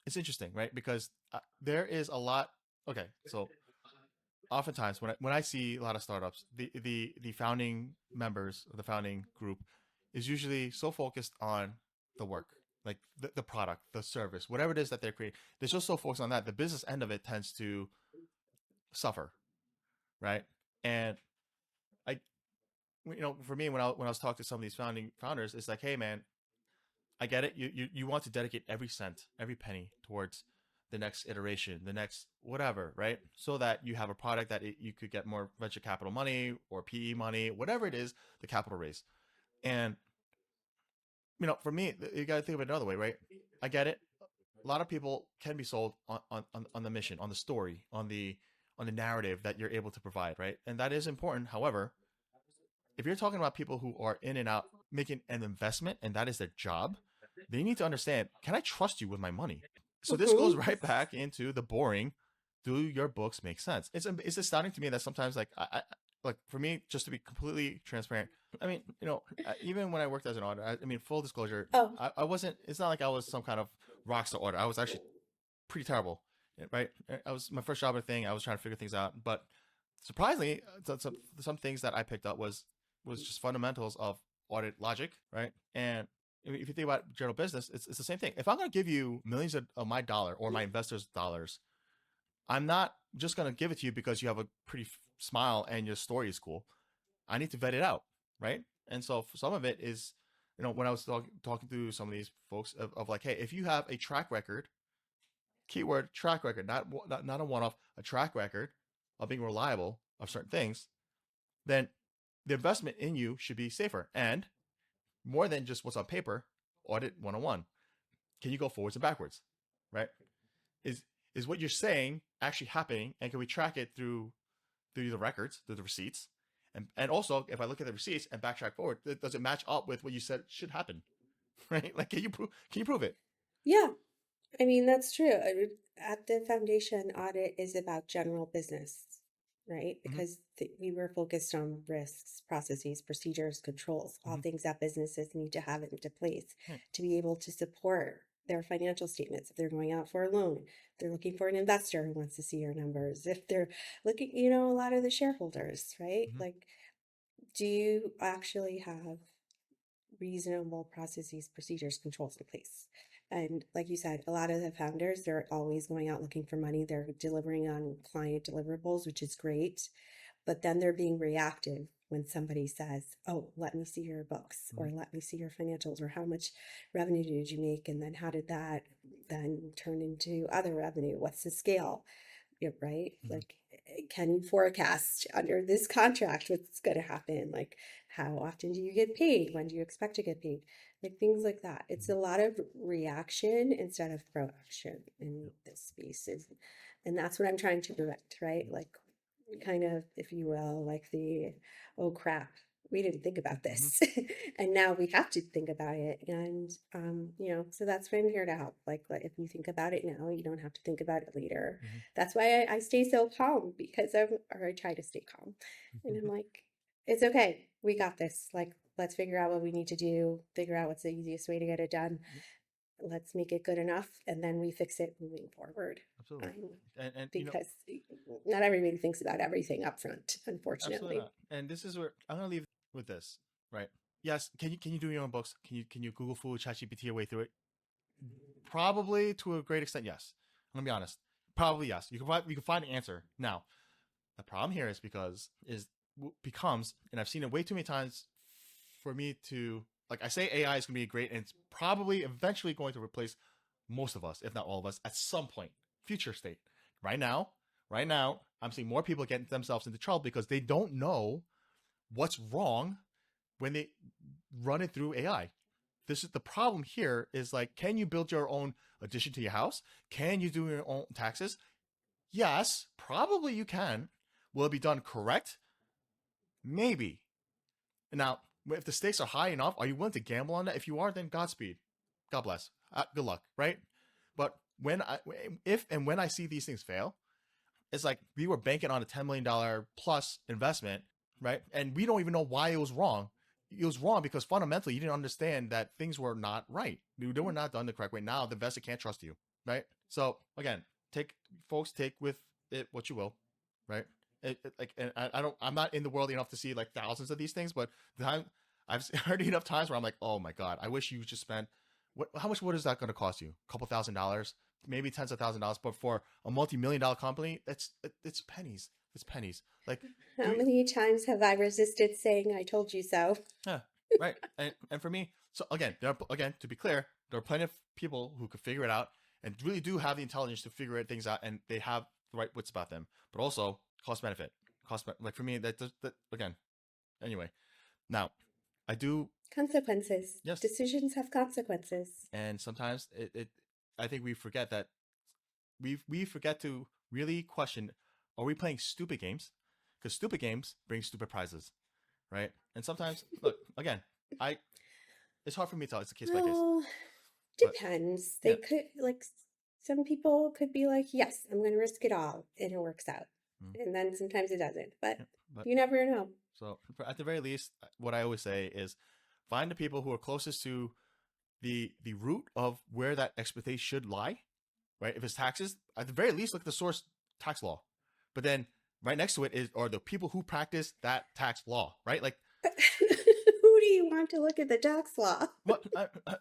Speaker 1: it's interesting, right? Because there is a lot. Okay, so oftentimes when I see a lot of startups, the founding members of the founding group is usually so focused on the work, like the product, the service, whatever it is that they're creating. They're just so focused on that. The business end of it tends to suffer, right? And I, for me, when I was talking to some of these founding founders, it's like, hey, man, I get it. You want to dedicate every cent, every penny towards the next iteration, the next whatever, right? So that you have a product that you could get more venture capital money or PE money, whatever it is, the capital raise. And for me, you got to think of it another way, right? I get it. A lot of people can be sold on the mission, on the story, on the narrative that you're able to provide, right? And that is important. However, if you're talking about people who are in and out making an investment and that is their job, they need to understand, can I trust you with my money? So this goes
Speaker 2: Mhm.
Speaker 1: right back into the boring, do your books make sense? It's astounding to me that sometimes like for me, just to be completely transparent, I mean, even when I worked as an auditor, I mean, full disclosure,
Speaker 2: Oh,
Speaker 1: I wasn't, it's not like I was some kind of rock star auditor. I was actually pretty terrible, right? I was my first job or thing. I was trying to figure things out, but surprisingly, some things that I picked up was just fundamentals of audit logic, right? And if you think about general business, it's the same thing. If I'm going to give you millions of my dollar or my investors' dollars, I'm not just going to give it to you because you have a pretty smile and your story is cool. I need to vet it out, right? And so for some of it is, when I was talking to some of these folks of like, hey, if you have a track record, keyword track record, not a one off, a track record of being reliable of certain things, then the investment in you should be safer and more than just what's on paper. Audit 101. Can you go forwards and backwards? Right? Is is what you're saying actually happening, and can we track it through the records, through the receipts? And also, if I look at the receipts and backtrack forward, does it match up with what you said should happen? Right? Like, can you prove it?
Speaker 2: yeah. I mean, that's true. At the foundation, audit is about general business, right?
Speaker 1: Mm-hmm.
Speaker 2: Because we were focused on risks, processes, procedures, controls, all
Speaker 1: Mm-hmm.
Speaker 2: things that businesses need to have into place
Speaker 1: Right.
Speaker 2: to be able to support their financial statements. If they're going out for a loan, if they're looking for an investor who wants to see your numbers, if they're looking, a lot of the shareholders, right?
Speaker 1: Mm-hmm.
Speaker 2: Like, do you actually have reasonable processes, procedures, controls in place? And like you said, a lot of the founders, they're always going out looking for money. They're delivering on client deliverables, which is great. But then they're being reactive when somebody says, oh, let me see your books
Speaker 1: Mm-hmm.
Speaker 2: or let me see your financials or how much revenue did you make? And then how did that then turn into other revenue? What's the scale? right?
Speaker 1: Mhm.
Speaker 2: Like, can you forecast under this contract what's going to happen? Like, how often do you get paid? When do you expect to get paid? Like things like that. It's a lot of reaction instead of proaction in this space. And that's what I'm trying to prevent, right? Like, kind of, if you will, like the, oh crap, we didn't think about this. And now we have to think about it. And, so that's why I'm here to help. Like if you think about it now, you don't have to think about it later. That's why I stay so calm because or I try to stay calm. And I'm like, it's okay. We got this. Like, let's figure out what we need to do, figure out what's the easiest way to get it done. Let's make it good enough. And then we fix it moving forward.
Speaker 1: Absolutely. And
Speaker 2: Because not everybody thinks about everything up front,
Speaker 1: absolutely
Speaker 2: unfortunately.
Speaker 1: not. And this is where I'm gonna leave with this, right? Yes, can you do your own books? Can you Google Food, ChatGPT your way through it? Probably to a great extent, yes. I'm gonna be honest. Probably yes. You can find an answer. Now, the problem here is becomes, and I've seen it way too many times for me to like. I say AI is gonna be great, and it's probably eventually going to replace most of us, if not all of us, at some point, future state. Right now, right now, I'm seeing more people getting themselves into trouble because they don't know what's wrong when they run it through AI. This is the problem here is like, can you build your own addition to your house? Can you do your own taxes? Yes, probably you can. Will it be done correct? Maybe. Now, if the stakes are high enough, are you willing to gamble on that? If you are, then Godspeed. God bless. Good luck, right? But if and when I see these things fail, it's like we were banking on a $10 million plus investment, right? And we don't even know why it was wrong. It was wrong because fundamentally you didn't understand that things were not right. They were not done the correct way. Now the investor can't trust you, right? So again, take with it what you will, right? And I'm not in the world enough to see like thousands of these things, but the time I've heard enough times where I'm like, oh my god, I wish you just spent how much? What is that going to cost you? A couple $1,000s, maybe tens of $1,000s. But for a multi-million-dollar company, it's pennies. It's pennies. Like,
Speaker 2: How many times have I resisted saying I told you so?
Speaker 1: yeah, right. And for me, so again, to be clear, there are plenty of people who could figure it out and really do have the intelligence to figure things out, and they have the right wits about them. But also cost benefit, like for me, that again. Anyway, now I do.
Speaker 2: Consequences.
Speaker 1: Yes.
Speaker 2: Decisions have consequences.
Speaker 1: And sometimes I think we forget that we forget to really question: are we playing stupid games? Because stupid games bring stupid prizes, right? And sometimes, look again, I it's hard for me to tell. It's a case by case.
Speaker 2: Well,
Speaker 1: But
Speaker 2: depends.
Speaker 1: yeah.
Speaker 2: They could, like, some people could be like, yes, I'm going to risk it all, and it works out. And then sometimes it doesn't, but you never know.
Speaker 1: So at the very least, what I always say is find the people who are closest to the root of where that expertise should lie, right? If it's taxes, at the very least, look at the source tax law. But then right next to it are the people who practice that tax law, right? Like,
Speaker 2: who do you want to look at the tax law?
Speaker 1: what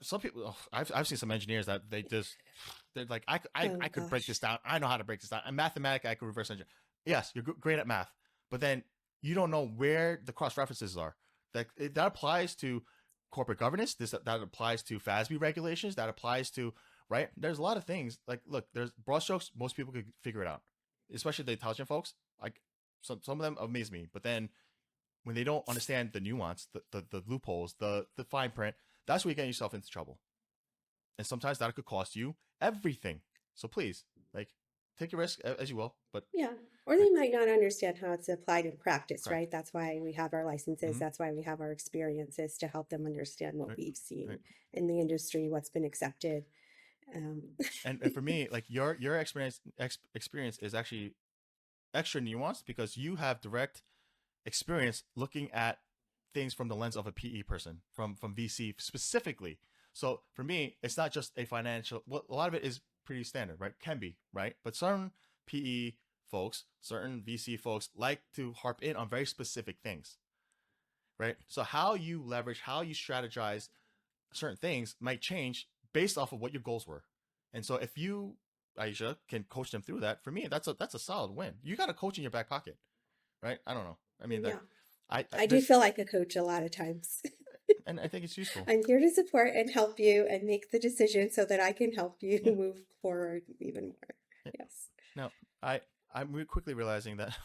Speaker 1: some people, I've seen some engineers that they're like, I could break this down. I know how to break this down. And mathematically, I could reverse engineer. Yes, you're great at math, but then you don't know where the cross references are. That applies to corporate governance. That applies to FASB regulations. That applies to right. There's a lot of things. Like, look, there's broad strokes. Most people could figure it out, especially the intelligent folks. Like some of them amaze me, but then when they don't understand the nuance, the loopholes, the fine print, that's where you get yourself into trouble. And sometimes that could cost you everything. So please, like, take your risk as you will, but
Speaker 2: yeah. Or they might not understand how it's applied in practice,
Speaker 1: correct.
Speaker 2: right? That's why we have our licenses. That's why we have our experiences to help them understand what we've seen in the industry, what's been accepted.
Speaker 1: And for me, like your experience is actually extra nuanced because you have direct experience looking at things from the lens of a PE person, from VC specifically. So for me, it's not just a financial. Well, a lot of it is pretty standard, right? Can be, right? But certain PE folks, certain VC folks like to harp in on very specific things, right? So how you leverage, how you strategize certain things might change based off of what your goals were. And so if you, Aisha, can coach them through that, for me, that's a solid win. You got a coach in your back pocket, right? I don't know. I mean,
Speaker 2: yeah.
Speaker 1: I
Speaker 2: do feel like a coach a lot of times.
Speaker 1: And I think it's useful.
Speaker 2: I'm here to support and help you and make the decision so that I can help you move forward even more. Yes.
Speaker 1: No, I I'm quickly realizing that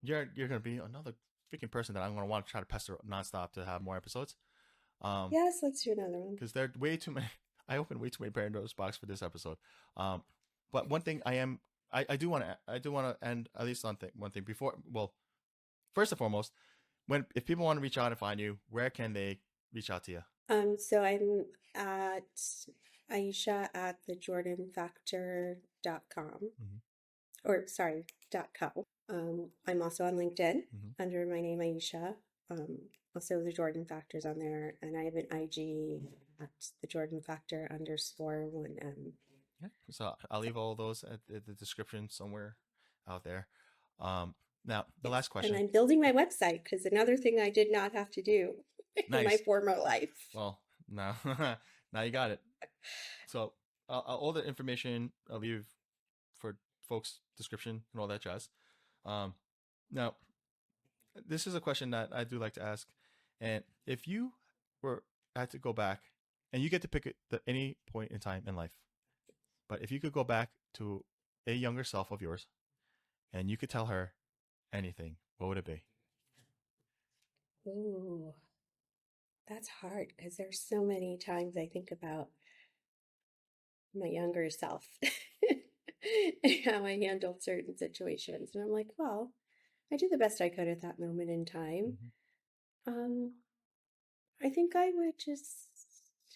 Speaker 1: you're gonna be another freaking person that I'm gonna want to try to pester nonstop to have more episodes. Um,
Speaker 2: Yes, let's do another one.
Speaker 1: because there are way too many. I opened way too many Pandora's box for this episode. Um, but one thing I do want to end at least on one thing before. Well, first and foremost, if people want to reach out and find you, where can they reach out to you?
Speaker 2: So I'm at Aisha at thejordanfactor.com, or sorry, .co. I'm also on LinkedIn under my name Aisha. Also the Jordan Factor's on there, and I have an IG at the Jordan Factor _1M.
Speaker 1: Yeah. So I'll leave all those at the description somewhere out there. Now the last question.
Speaker 2: And I'm building my website because another thing I did not have to do in my former life.
Speaker 1: Well, now now you got it. So all the information I'll leave for folks' description and all that jazz. Now this is a question that I do like to ask, and if you had to go back, and you get to pick it at any point in time in life, but if you could go back to a younger self of yours, and you could tell her anything, what would it be?
Speaker 2: Ooh, that's hard because there's so many times I think about my younger self and how I handled certain situations. And I'm like, well, I did the best I could at that moment in time. I think I would just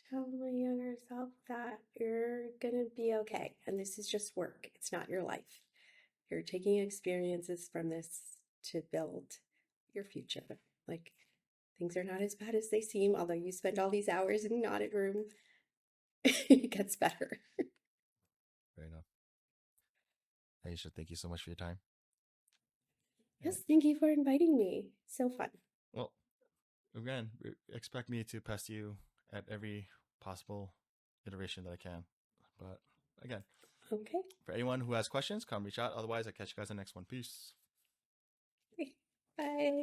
Speaker 2: tell my younger self that you're gonna be okay. And this is just work. It's not your life. You're taking experiences from this to build your future. Like, things are not as bad as they seem, although you spend all these hours in an audit room. It gets better.
Speaker 1: Fair enough. Aisha, thank you so much for your time.
Speaker 2: Yes, thank you for inviting me. So fun.
Speaker 1: Well, again, expect me to pest you at every possible iteration that I can. But again,
Speaker 2: okay.
Speaker 1: For anyone who has questions, come reach out. Otherwise, I'll catch you guys in the next one. Peace.
Speaker 2: Bye.